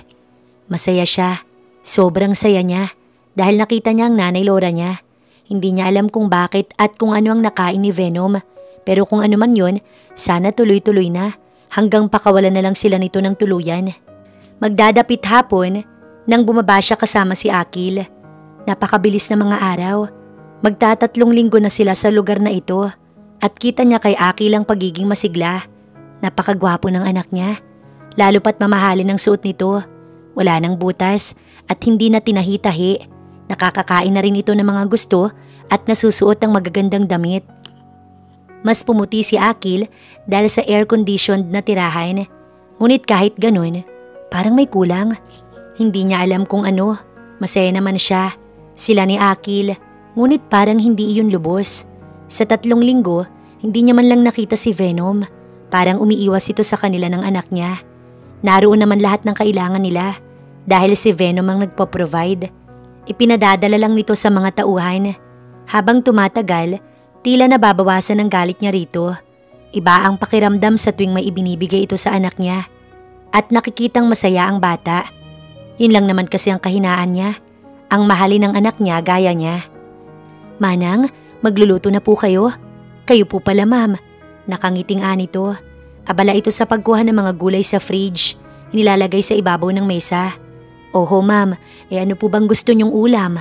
A: Masaya siya. Sobrang saya niya. Dahil nakita niya ang Nanay Laura niya. Hindi niya alam kung bakit at kung ano ang nakain ni Venom. Pero kung ano man yun, sana tuloy-tuloy na. Hanggang pakawalan na lang sila nito ng tuluyan. Magdadapit hapon nang bumaba siya kasama si Akil. Napakabilis na mga araw. Magtatatlong linggo na sila sa lugar na ito. At kita niya kay Akil ang pagiging masigla. Napakagwapo ng anak niya. Lalo pat mamahalin ang suot nito. Wala nang butas at hindi na tinahi-tahi. Nakakakain na rin ito ng mga gusto at nasusuot ang magagandang damit. Mas pumuti si Akil dahil sa air-conditioned na tirahan. Ngunit kahit ganun, parang may kulang. Hindi niya alam kung ano. Masaya naman siya. Sila ni Akil. Ngunit parang hindi iyon lubos. Sa 3 linggo, hindi niya man lang nakita si Venom. Parang umiiwas ito sa kanila ng anak niya. Naroon naman lahat ng kailangan nila dahil si Venom ang nagpo-provide. Ipinadadala lang nito sa mga tauhan. Habang tumatagal, tila nababawasan ang galit niya rito. Iba ang pakiramdam sa tuwing may ibinibigay ito sa anak niya. At nakikitang masaya ang bata. Yun lang naman kasi ang kahinaan niya. Ang mahalin ng anak niya gaya niya. Manang, magluluto na po kayo? Kayo po pala, ma'am. Nakangiting nito. Abala ito sa pagkuha ng mga gulay sa fridge. Inilalagay sa ibabaw ng mesa. Oho, ma'am. Ano po bang gusto niyong ulam?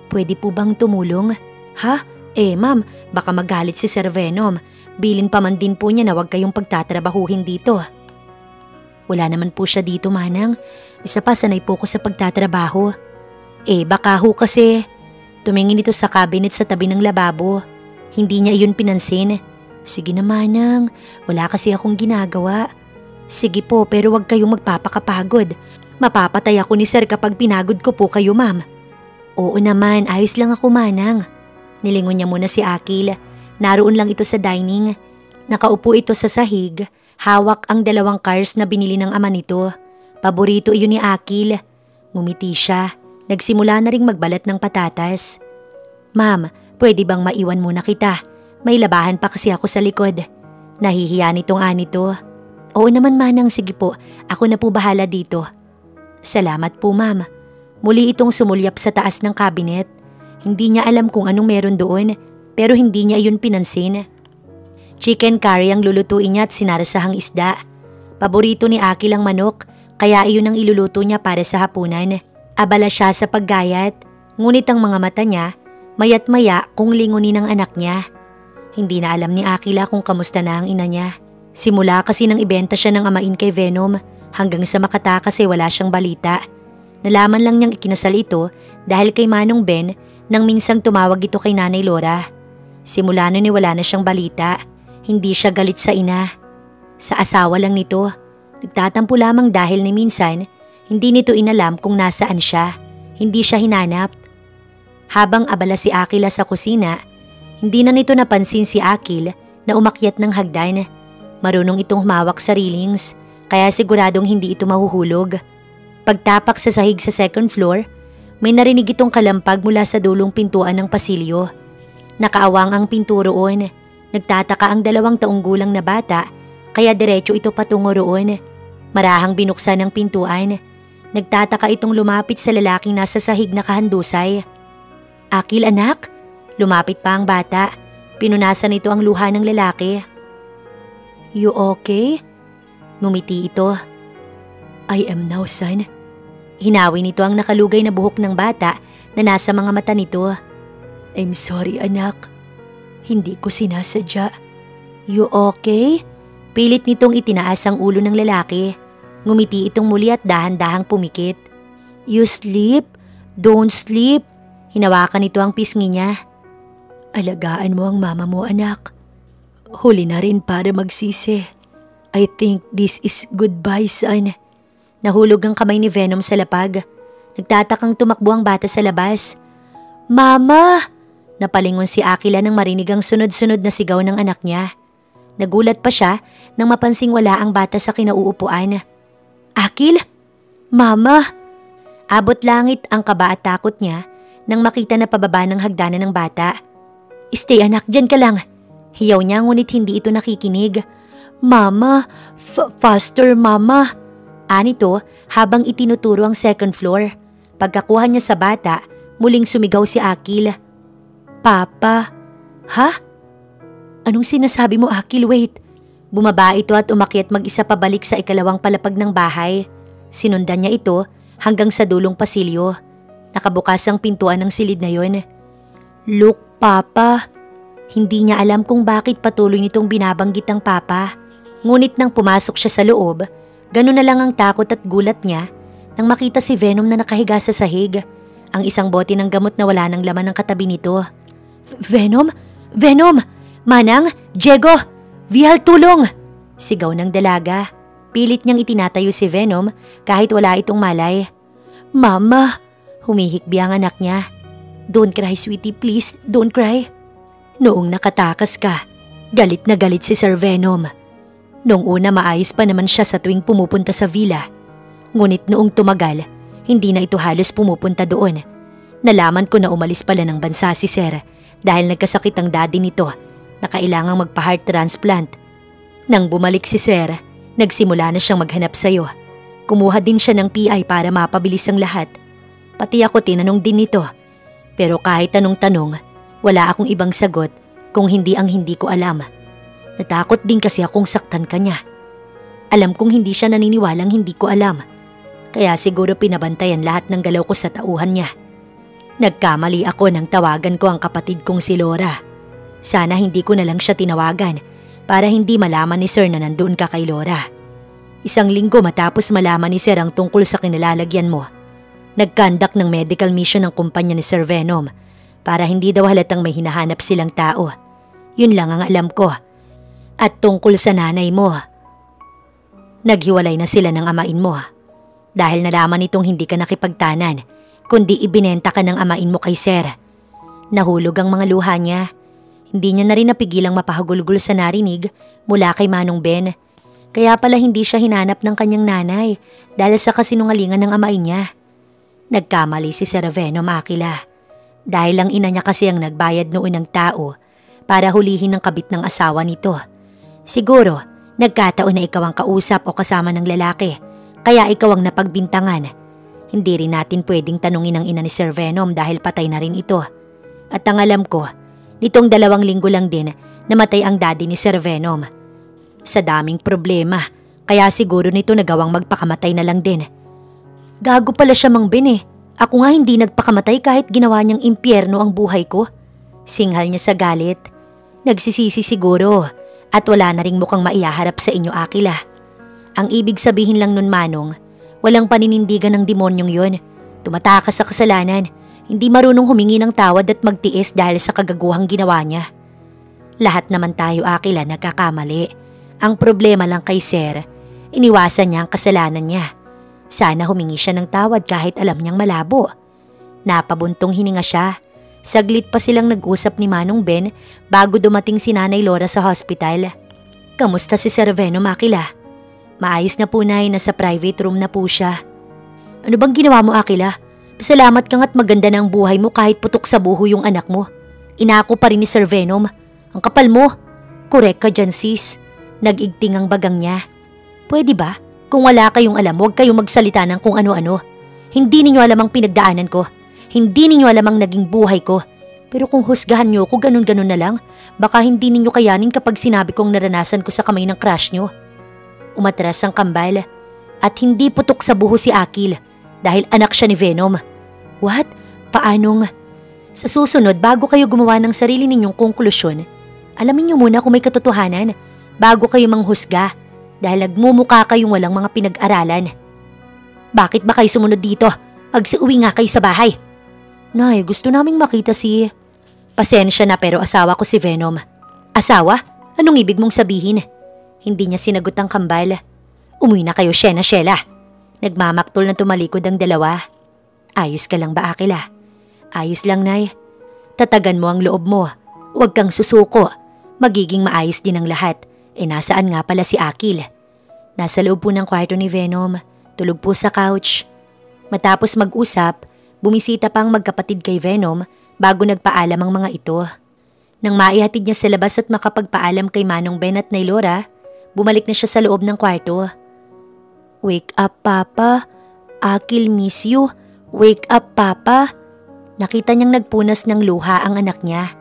A: Pwede po bang tumulong? Ha? Ma'am, baka magalit si Sir Venom. Bilin pa man din po niya na huwag kayong pagtatrabahuhin dito. Wala naman po siya dito, Manang. Isa pa, sanay po ko sa pagtatrabaho. Baka ho kasi. Tumingin ito sa cabinet sa tabi ng lababo. Hindi niya iyon pinansin. Sige na, Manang. Wala kasi akong ginagawa. Sige po, pero huwag kayong magpapakapagod. Mapapatay ako ni Sir kapag pinagod ko po kayo, ma'am. Oo naman, ayos lang ako, Manang. Nilingon niya muna si Akil. Naroon lang ito sa dining. Nakaupo ito sa sahig. Hawak ang 2 cars na binili ng ama nito. Paborito iyon ni Akil. Ngumiti siya. Nagsimula na ring magbalat ng patatas. Ma'am, pwede bang maiwan muna kita? May labahan pa kasi ako sa likod. Nahihiya nitong anito. Oo naman, Manang, sige po. Ako na po bahala dito. Salamat po, ma'am. Muli itong sumulyap sa taas ng cabinet. Hindi niya alam kung anong meron doon, pero hindi niya iyon pinansin. Chicken curry ang lulutuin niya at sinarasahang isda. Paborito ni Akil ang manok, kaya iyon ang iluluto niya para sa hapunan. Abala siya sa paggayat, ngunit ang mga mata niya, mayat maya kung lingunin ng anak niya. Hindi na alam ni Akila kung kamusta na ang ina niya. Simula kasi nang ibenta siya ng amain kay Venom, hanggang sa makatakas wala siyang balita. Nalaman lang niyang ikinasal ito dahil kay Manong Ben nang minsang tumawag ito kay Nanay Laura. Simula nun wala na siyang balita. Hindi siya galit sa ina. Sa asawa lang nito. Nagtatampo lamang dahil ni minsan, hindi nito inalam kung nasaan siya. Hindi siya hinanap. Habang abala si Akila sa kusina, hindi na nito napansin si Akil na umakyat ng hagdan. Marunong itong humawak sa railings, kaya siguradong hindi ito mahuhulog. Pagtapak sa sahig sa 2nd floor, may narinig itong kalampag mula sa dulong pintuan ng pasilyo. Nakaawang ang pinto roon. Nagtataka ang 2 taong gulang na bata, kaya diretso ito patungo roon. Marahang binuksan ang pintuan. Nagtataka itong lumapit sa lalaking nasa sahig na kahandusay. Akil anak? Lumapit pa ang bata. Pinunasan nito ang luha ng lalaki. You okay? Ngumiti ito. I am now, son. Hinawi nito ang nakalugay na buhok ng bata na nasa mga mata nito. I'm sorry anak. Hindi ko sinasadya. You okay? Pilit nitong itinaas ang ulo ng lalaki. Ngumiti itong muli at dahan-dahang pumikit. You sleep? Don't sleep. Hinawakan nito ang pisngi niya. Alagaan mo ang mama mo anak. Huli na rin para magsisi. I think this is goodbye son. Nahulog ang kamay ni Venom sa lapag. Nagtatakang tumakbo ang bata sa labas. Mama! Napalingon si Akila nang marinig ang sunod-sunod na sigaw ng anak niya. Nagulat pa siya nang mapansing wala ang bata sa kinauupuan. Akil? Mama! Abot langit ang kaba at takot niya nang makita na pababa ng hagdanan ng bata. Stay anak, dyan ka lang. Hiyaw niya ngunit hindi ito nakikinig. Mama! Faster mama! Anito habang itinuturo ang second floor. Pagkakuha niya sa bata, muling sumigaw si Akil. Papa? Ha? Anong sinasabi mo Akil? Wait. Bumaba ito at umakyat mag-isa pabalik sa ikalawang palapag ng bahay. Sinundan niya ito hanggang sa dulong pasilyo. Nakabukas ang pintuan ng silid na yon. Look, Papa. Hindi niya alam kung bakit patuloy nitong binabanggit ang Papa. Ngunit nang pumasok siya sa loob, ganun na lang ang takot at gulat niya nang makita si Venom na nakahiga sa sahig. Ang isang bote ng gamot na wala ng laman ng katabi nito. Venom? Venom! Manang! Diego! Vihal tulong! Sigaw ng dalaga. Pilit niyang itinatayo si Venom kahit wala itong malay. Mama! Humihikbi ang anak niya. Don't cry sweetie please, don't cry. Noong nakatakas ka, galit na galit si Sir Venom. Noong una maayos pa naman siya sa tuwing pumupunta sa villa. Ngunit noong tumagal, hindi na ito halos pumupunta doon. Nalaman ko na umalis pala ng bansa si Sir dahil nagkasakit ang daddy nito na kailangang magpa-heart transplant. Nang bumalik si Sir, nagsimula na siyang maghanap sa'yo. Kumuha din siya ng PI para mapabilis ang lahat. Pati ako tinanong din nito. Pero kahit anong tanong, wala akong ibang sagot kung hindi ang hindi ko alam. Natakot din kasi akong saktan ka niya. Alam kong hindi siya naniniwalang hindi ko alam. Kaya siguro pinabantayan lahat ng galaw ko sa tauhan niya. Nagkamali ako nang tawagan ko ang kapatid kong si Laura. Sana hindi ko na lang siya tinawagan para hindi malaman ni Sir na nandoon ka kay Laura. Isang linggo matapos malaman ni Sir ang tungkol sa kinalalagyan mo, nag-conduct ng medical mission ng kumpanya ni Sir Venom para hindi daw halatang may hinahanap silang tao. Yun lang ang alam ko. At tungkol sa nanay mo, naghiwalay na sila ng amain mo dahil nalaman nitong hindi ka nakipagtanan kundi ibinenta ka ng amain mo kay Sir. Nahulog ang mga luha niya. Hindi niya na rin napigilang mapahagulgol sa narinig mula kay Manong Ben. Kaya pala hindi siya hinanap ng kanyang nanay dahil sa kasinungalingan ng amain niya. Nagkamali si Sir Venom Akila dahil ang ina niya kasi ang nagbayad noon ng tao para hulihin ng kabit ng asawa nito. Siguro, nagkataon na ikaw ang kausap o kasama ng lalaki kaya ikaw ang napagbintangan. Hindi rin natin pwedeng tanungin ang ina ni Sir Venom dahil patay na rin ito. At ang alam ko, nitong 2 linggo lang din namatay ang daddy ni Sir Venom. Sa daming problema, kaya siguro nito nagawang magpakamatay na lang din. Gago pala siya Mang Ben eh. Ako nga hindi nagpakamatay kahit ginawa niyang impyerno ang buhay ko. Singhal niya sa galit. Nagsisisi siguro at wala na ring mukhang maihaharap sa inyo Akila. Ang ibig sabihin lang nun Manong, walang paninindigan ng demonyong yon. Tumatakas sa kasalanan, hindi marunong humingi ng tawad at magtiis dahil sa kagaguhang ginawa niya. Lahat naman tayo Akila nagkakamali. Ang problema lang kay Sir, iniwasan niya ang kasalanan niya. Sana humingi siya ng tawad kahit alam niyang malabo. Napabuntong hininga siya. Saglit pa silang nag-usap ni Manong Ben bago dumating si Nanay Laura sa hospital. Kamusta si Sir Venom Akila? Maayos na po Nay, nasa private room na po siya. Ano bang ginawa mo Akila? Pasalamat ka nga't maganda na ang buhay mo kahit putok sa buho yung anak mo. Inako pa rin ni Sir Venom. Ang kapal mo. Correct ka dyan sis. Nag-igting ang bagang niya. Pwede ba? Kung wala kayong alam, huwag kayong magsalita ng kung ano-ano. Hindi ninyo alam ang pinagdaanan ko. Hindi ninyo alam ang naging buhay ko. Pero kung husgahan nyo ko ganun-ganun na lang, baka hindi ninyo kayanin kapag sinabi kong naranasan ko sa kamay ng crush nyo. Umatras ang kambal at hindi putok sa buho si Akil dahil anak siya ni Venom. What? Paanong? Sa susunod, bago kayo gumawa ng sarili ninyong konklusyon, alamin nyo muna kung may katotohanan bago kayo manghusga dahil nagmumukha kayong walang mga pinag-aralan. Bakit ba kayo sumunod dito? Magsiuwi nga kayo sa bahay. Nay, gusto naming makita si... Pasensya na pero asawa ko si Venom. Asawa? Anong ibig mong sabihin? Hindi niya sinagot ang kambal. Umuwi na kayo, Sheila. Nagmamaktol na tumalikod ang dalawa. Ayos ka lang ba, Akila? Ayos lang, Nay. Tatagan mo ang loob mo. Huwag kang susuko. Magiging maayos din ang lahat. Nasaan nga pala si Akil? Nasa loob po ng kwarto ni Venom. Tulog po sa couch. Matapos mag-usap, bumisita pang magkapatid kay Venom bago nagpaalam ang mga ito. Nang maihatid niya sa labas at makapagpaalam kay Manong Ben at Naylora, bumalik na siya sa loob ng kwarto. Wake up, Papa. Akil miss you. Wake up, Papa. Nakita niyang nagpunas ng luha ang anak niya.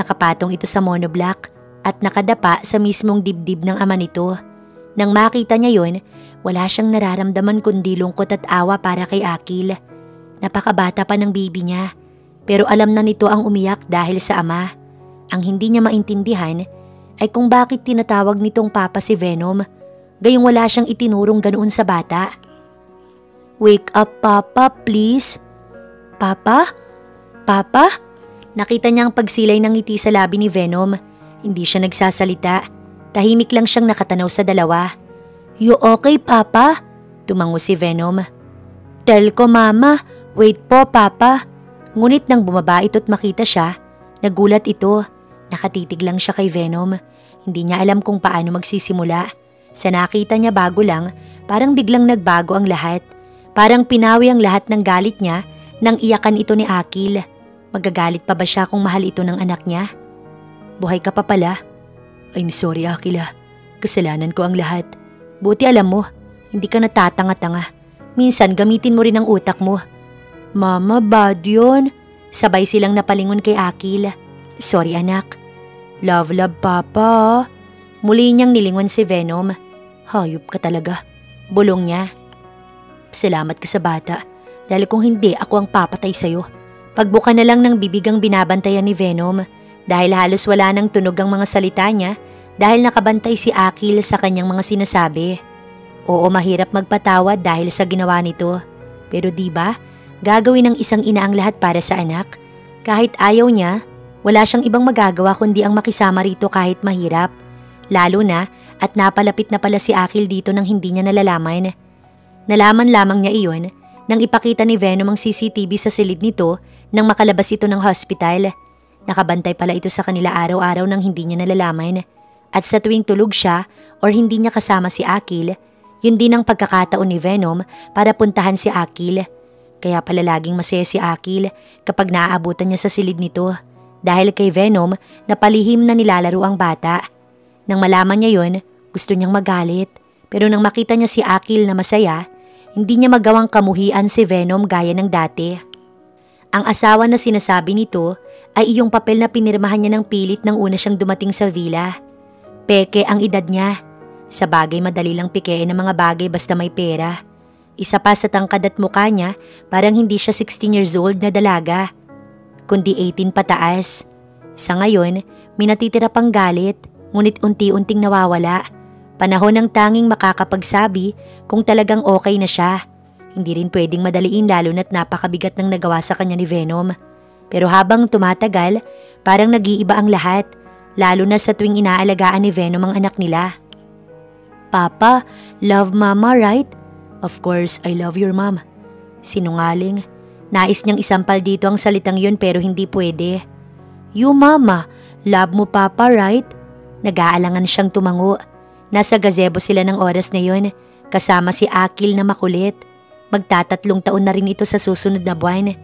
A: Nakapatong ito sa monoblock at nakadapa sa mismong dibdib ng ama nito. Nang makita niya yon, wala siyang nararamdaman kundi lungkot at awa para kay Akil. Napakabata pa ng baby niya, pero alam na nito ang umiyak dahil sa ama. Ang hindi niya maintindihan ay kung bakit tinatawag nitong Papa si Venom, gayong wala siyang itinurong ganoon sa bata. Wake up, Papa, please. Papa? Papa? Nakita niya ang pagsilay ng ngiti sa labi ni Venom. Hindi siya nagsasalita. Tahimik lang siyang nakatanaw sa dalawa. You okay, Papa? Tumango si Venom. Tell ko, Mama. Wait po, Papa. Ngunit nang bumaba ito't makita siya, nagulat ito. Nakatitig lang siya kay Venom. Hindi niya alam kung paano magsisimula. Sa nakita niya bago lang, parang biglang nagbago ang lahat. Parang pinawi ang lahat ng galit niya nang iyakan ito ni Akil. Magagalit pa ba siya kung mahal ito ng anak niya? Buhay ka pa pala. I'm sorry, Akila. Kasalanan ko ang lahat. Buti alam mo, hindi ka natatanga-tanga. Minsan gamitin mo rin ang utak mo. Mama, bad yun. Sabay silang napalingon kay Akil. Sorry, anak. Love, Papa. Muli niyang nilingon si Venom. Hayop ka talaga. Bulong niya. Salamat ka sa bata. Dahil kung hindi, ako ang papatay sa'yo. Pagbuka na lang ng bibigang binabantayan ni Venom. Dahil halos wala nang tunog ang mga salita niya dahil nakabantay si Akil sa kanyang mga sinasabi. Oo, mahirap magpatawad dahil sa ginawa nito. Pero diba, gagawin ng isang ina ang lahat para sa anak. Kahit ayaw niya, wala siyang ibang magagawa kundi ang makisama rito kahit mahirap. Lalo na at napalapit na pala si Akil dito nang hindi niya nalalaman. Nalaman lamang niya iyon nang ipakita ni Venom ang CCTV sa silid nito nang makalabas ito ng hospital. Nakabantay pala ito sa kanila araw-araw nang hindi niya nalalaman. At sa tuwing tulog siya or hindi niya kasama si Akil, yun din ang pagkakataon ni Venom para puntahan si Akil. Kaya pala laging masaya si Akil kapag naaabutan niya sa silid nito. Dahil kay Venom, napalihim na nilalaro ang bata. Nang malaman niya yon, gusto niyang magalit. Pero nang makita niya si Akil na masaya, hindi niya magawang kamuhian si Venom gaya ng dati. Ang asawa na sinasabi nito ay iyong papel na pinirmahan niya ng pilit nang una siyang dumating sa villa. Peke ang edad niya. Sa bagay madali lang pikein ng mga bagay basta may pera. Isa pa sa tangkad at mukha niya, parang hindi siya 16 years old na dalaga, kundi 18 pataas. Sa ngayon, may natitira pang galit, ngunit unti-unting nawawala. Panahon ng tanging makakapagsabi kung talagang okay na siya. Hindi rin pwedeng madaliin lalo na't napakabigat ng nagawa sa kanya ni Venom. Pero habang tumatagal, parang nag-iiba ang lahat, lalo na sa tuwing inaalagaan ni Venom ang anak nila. Papa, love Mama, right? Of course, I love your mom. Sinungaling. Nais niyang isampal dito ang salitang yun pero hindi pwede. You Mama, love mo Papa, right? Nag-aalangan siyang tumango. Nasa gazebo sila ng oras na yun, kasama si Akil na makulit. Magtatatlong taon na rin ito sa susunod na buwan.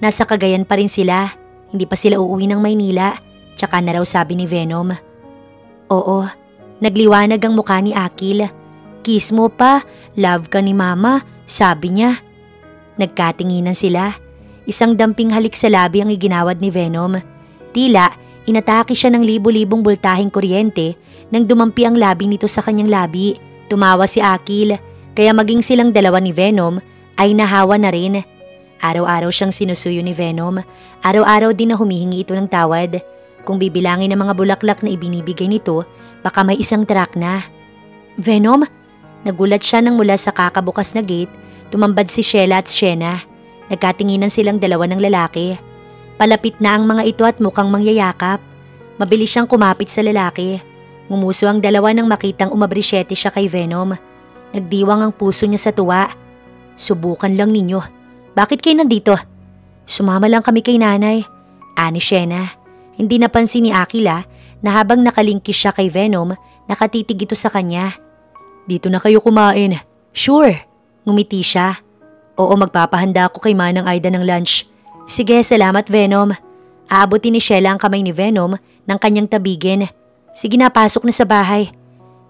A: Nasa Cagayan pa rin sila, hindi pa sila uuwi ng Maynila, tsaka na raw sabi ni Venom. Oo, nagliwanag ang mukha ni Akil. Kiss mo pa, love ka ni Mama, sabi niya. Nagkatinginan sila. Isang damping halik sa labi ang iginawad ni Venom. Tila, inatake siya ng libo-libong bultaheng kuryente nang dumampi ang labi nito sa kanyang labi. Tumawa si Akil, kaya maging silang dalawa ni Venom ay nahawa na rin. Araw-araw siyang sinusuyo ni Venom. Araw-araw din na humihingi ito ng tawad. Kung bibilangin ang mga bulaklak na ibinibigay nito, baka may isang truck na. Venom? Nagulat siya nang mula sa kakabukas na gate, tumambad si Sheila at Shena. Nagkatinginan silang dalawa ng lalaki. Palapit na ang mga ito at mukhang mangyayakap. Mabilis siyang kumapit sa lalaki. Ngumuso ang dalawa nang makitang umabrisyete siya kay Venom. Nagdiwang ang puso niya sa tuwa. Subukan lang ninyo. Bakit kayo nandito? Sumama lang kami kay nanay. Ani Shena. Hindi napansin ni Akila na habang nakalingkis siya kay Venom, nakatitig ito sa kanya. Dito na kayo kumain. Sure. Ngumiti siya. Oo, magpapahanda ako kay Manang Aida ng lunch. Sige, salamat Venom. Aabutin ni Sheila ang kamay ni Venom ng kanyang tabigin. Sige na, pasok na sa bahay.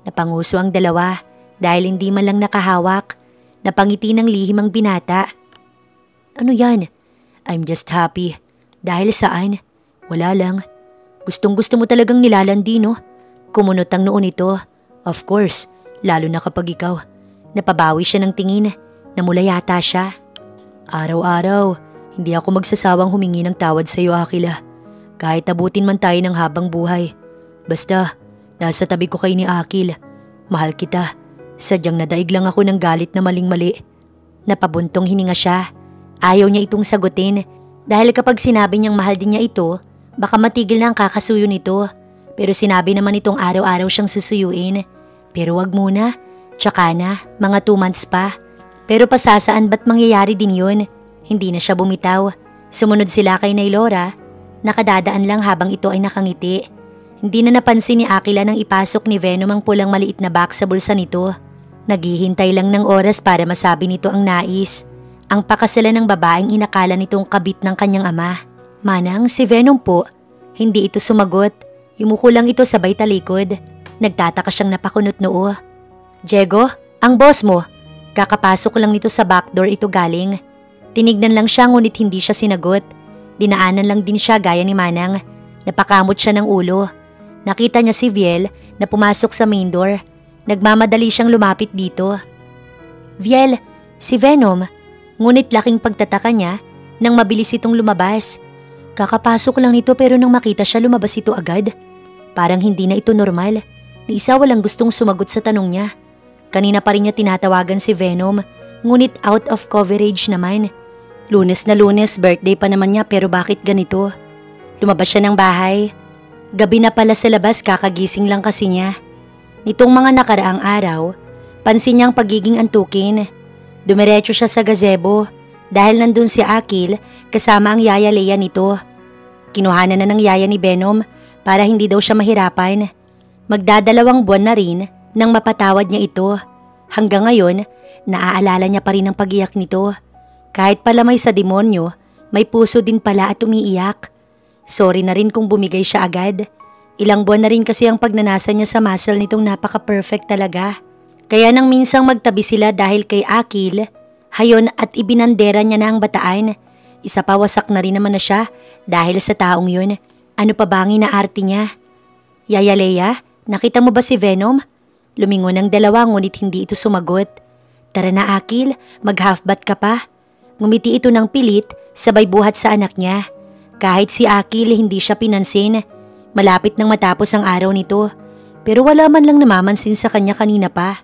A: Napanguso ang dalawa dahil hindi man lang nakahawak. Napangiti ng lihim ang binata. Ano yan? I'm just happy. Dahil saan? Wala lang. Gustong-gusto mo talagang nilalandi, no? Kumunot ang noon ito. Of course, lalo na kapag ikaw. Napabawi siya ng tingin. Namula yata siya. Araw-araw, hindi ako magsasawang humingi ng tawad sa iyo, Akila. Kahit abutin man tayo ng habang buhay. Basta, nasa tabi ko kay ni Akil. Mahal kita. Sadyang nadaig lang ako ng galit na maling-mali. Napabuntong hininga siya. Ayaw niya itong sagutin. Dahil kapag sinabi niyang mahal din niya ito, baka matigil na ang kakasuyo nito. Pero sinabi naman itong araw-araw siyang susuyuin. Pero wag muna. Tsaka na, mga 2 months pa. Pero pasasaan ba't mangyayari din yun? Hindi na siya bumitaw. Sumunod sila kay Naylora. Nakadadaan lang habang ito ay nakangiti. Hindi na napansin ni Akila nang ipasok ni Venom ang pulang maliit na box sa bulsa nito. Naghihintay lang ng oras para masabi nito ang nais. Ang pakasalan ng babaeng inakala nitong kabit ng kanyang ama. Manang, si Venom po. Hindi ito sumagot. Yumuko lang ito sabay talikod. Nagtataka siyang napakunot noo. Diego, ang boss mo. Kakapasok lang nito sa backdoor ito galing. Tinignan lang siya ngunit hindi siya sinagot. Dinaanan lang din siya gaya ni Manang. Napakamot siya ng ulo. Nakita niya si Viel na pumasok sa main door. Nagmamadali siyang lumapit dito. Viel, si Venom. Ngunit laking pagtataka niya nang mabilis itong lumabas. Kakapasok lang nito pero nang makita siya lumabas ito agad. Parang hindi na ito normal. Ni isa walang gustong sumagot sa tanong niya. Kanina pa rin niya tinatawagan si Venom, ngunit out of coverage naman. Lunes na Lunes, birthday pa naman niya pero bakit ganito? Lumabas siya ng bahay. Gabi na pala sa labas, kakagising lang kasi niya. Nitong mga nakaraang araw, pansin niyang pagiging antukin. Dumiretso siya sa gazebo dahil nandun si Akil kasama ang yaya Leia nito. Kinuhanan na ng yaya ni Venom para hindi daw siya mahirapan. Magdadalawang buwan na rin nang mapatawad niya ito. Hanggang ngayon, naaalala niya pa rin ang pag-iyak nito. Kahit pala may sa demonyo, may puso din pala at umiiyak. Sorry na rin kung bumigay siya agad. Ilang buwan na rin kasi ang pagnanasa niya sa muscle nitong napaka-perfect talaga. Kaya nang minsang magtabi sila dahil kay Akil, hayon at ibinandera niya na ang bataan. Isa pa wasak na rin naman na siya dahil sa taong yun. Ano pa ba ang inaarte niya? Yaya Leia, nakita mo ba si Venom? Lumingon ang dalawa ngunit hindi ito sumagot. Tara na Akil, mag-half-bath ka pa. Ngumiti ito ng pilit, sabay buhat sa anak niya. Kahit si Akil hindi siya pinansin. Malapit nang matapos ang araw nito. Pero wala man lang namamansin sa kanya kanina pa.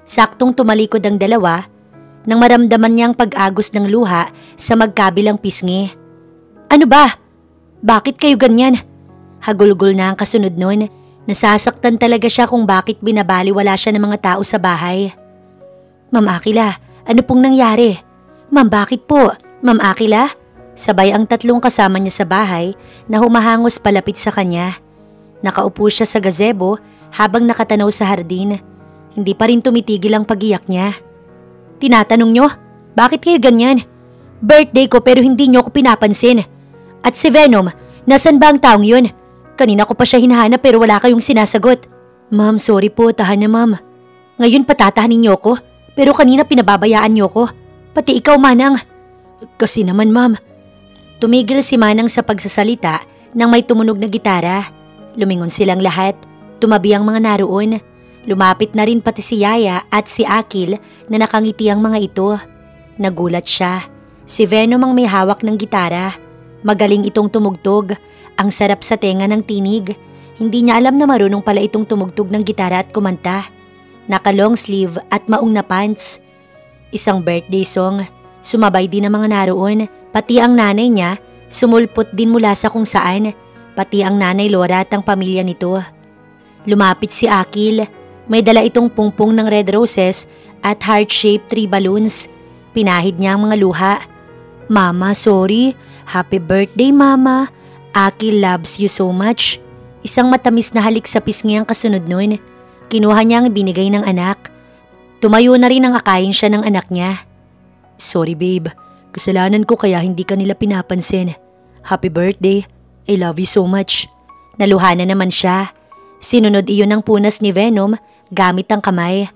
A: Saktong tumalikod ang dalawa nang maramdaman niyang pag-agos ng luha sa magkabilang pisngi. Ano ba? Bakit kayo ganyan? Hagulgol na ang kasunod nun. Nasasaktan talaga siya kung bakit binabaliwala siya ng mga tao sa bahay. Ma'am Akila, ano pong nangyari? Ma'am, bakit po? Ma'am Akila? Sabay ang tatlong kasama niya sa bahay na humahangos palapit sa kanya. Nakaupo siya sa gazebo habang nakatanaw sa hardin. Hindi pa rin tumitigil ang pag-iyak niya. Tinatanong niyo, bakit kayo ganyan? Birthday ko pero hindi niyo ako pinapansin. At si Venom, nasan ba ang taong yun? Kanina ko pa siya hinahanap pero wala kayong sinasagot. Ma'am, sorry po, tahan na ma'am. Ngayon patatahanin niyo ko, pero kanina pinababayaan niyo ko. Pati ikaw Manang. Kasi naman ma'am. Tumigil si Manang sa pagsasalita nang may tumunog na gitara. Lumingon silang lahat. Tumabi ang mga naroon. Lumapit na rin pati si Yaya at si Akil na nakangiti ang mga ito. Nagulat siya. Si Venom ang may hawak ng gitara. Magaling itong tumugtog. Ang sarap sa tenga ng tinig. Hindi niya alam na marunong pala itong tumugtog ng gitara at kumanta. Naka-long sleeve at maong na pants. Isang birthday song. Sumabay din ang mga naroon. Pati ang nanay niya, sumulpot din mula sa kung saan. Pati ang nanay Laura at ang pamilya nito. Lumapit si Akil. May dala itong pungpong ng red roses at heart-shaped 3 balloons. Pinahid niya ang mga luha. Mama, sorry. Happy birthday, Mama. Akil loves you so much. Isang matamis na halik sa pisngi ang kasunod nun. Kinuha niya ang binigay ng anak. Tumayo na rin ang akayin siya ng anak niya. Sorry babe, kasalanan ko kaya hindi ka nila pinapansin. Happy birthday, I love you so much. Naluha na naman siya. Sinunod iyon ng punas ni Venom gamit ang kamay.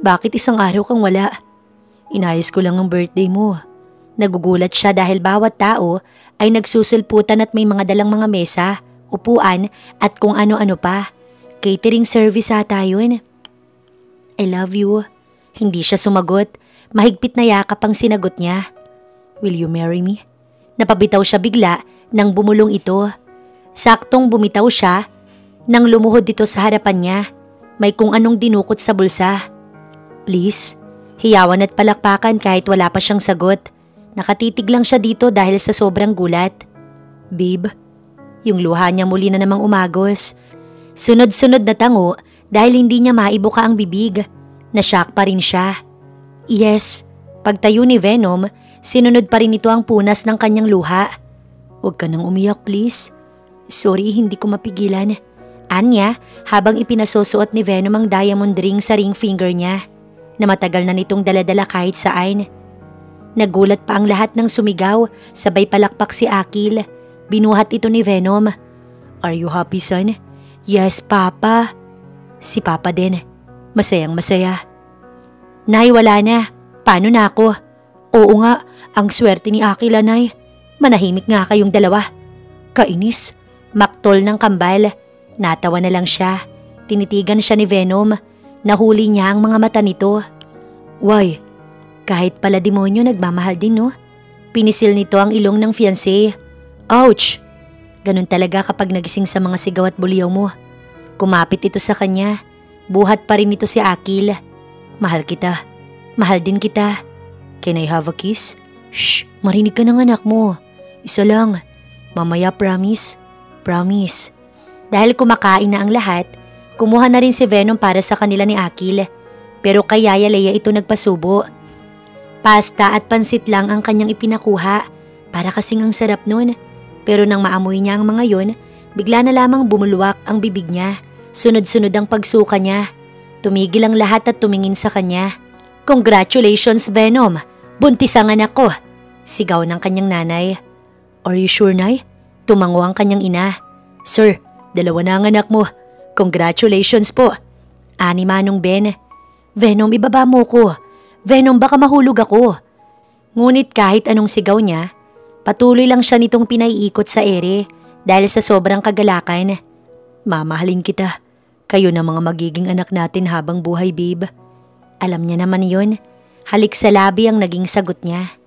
A: Bakit isang araw kang wala? Inayos ko lang ang birthday mo. Nagugulat siya dahil bawat tao ay nagsusulputan at may mga dalang mga mesa, upuan at kung ano-ano pa. Catering service ata yun. I love you. Hindi siya sumagot. Mahigpit na yakap ang sinagot niya. Will you marry me? Napabitaw siya bigla nang bumulong ito. Saktong bumitaw siya nang lumuhod dito sa harapan niya. May kung anong dinukot sa bulsa. Please? Hiyawan at palakpakan kahit wala pa siyang sagot. Nakatitig lang siya dito dahil sa sobrang gulat. Babe, yung luha niya muli na namang umagos. Sunod-sunod na tango dahil hindi niya maibuka ang bibig. Nashock pa rin siya. Yes, pagtayo ni Venom, sinunod pa rin ito ang punas ng kanyang luha. Huwag ka nang umiyak please. Sorry, hindi ko mapigilan. Anya habang ipinasusuot ni Venom ang diamond ring sa ring finger niya na matagal na nitong daladala kahit saan. Nagulat pa ang lahat ng sumigaw, sabay palakpak si Akil. Binuhat ito ni Venom. Are you happy son? Yes, Papa. Si Papa din. Masayang masaya. Nay, wala na. Paano na ako? Oo nga, ang swerte ni Akila, Nay. Manahimik nga kayong dalawa. Kainis. Maktol ng kambal. Natawa na lang siya. Tinitigan siya ni Venom. Nahuli niya ang mga mata nito. Why? Kahit pala demonyo nagmamahal din, no? Pinisil nito ang ilong ng fiancé. Ouch! Ganun talaga kapag nagising sa mga sigaw at buliyaw mo. Kumapit ito sa kanya. Buhat pa rin ito si Akil. Mahal kita. Mahal din kita. Can I have a kiss? Shh! Marinig ka ng anak mo. Isa lang. Mamaya promise. Promise. Dahil kumakain na ang lahat, kumuha na rin si Venom para sa kanila ni Akil. Pero kay Yaya Leia ito nagpasubo. Pasta at pansit lang ang kanyang ipinakuha. Para kasing ang sarap nun. Pero nang maamoy niya ang mga yon, bigla na lamang bumulwak ang bibig niya. Sunod-sunod ang pagsuka niya. Tumigil ang lahat at tumingin sa kanya. Congratulations, Venom! Buntis ang anak ko! Sigaw ng kanyang nanay. Are you sure, Nay? Tumango ang kanyang ina. Sir, 2 na ang anak mo. Congratulations po. Ani Manong Ben. Venom, ibaba mo ko. Venom, baka mahulog ako. Ngunit kahit anong sigaw niya, patuloy lang siya nitong pinaiikot sa ere dahil sa sobrang kagalakan. Mamahalin kita. Kayo na mga magiging anak natin habang buhay, babe. Alam niya naman yon. Halik sa labi ang naging sagot niya.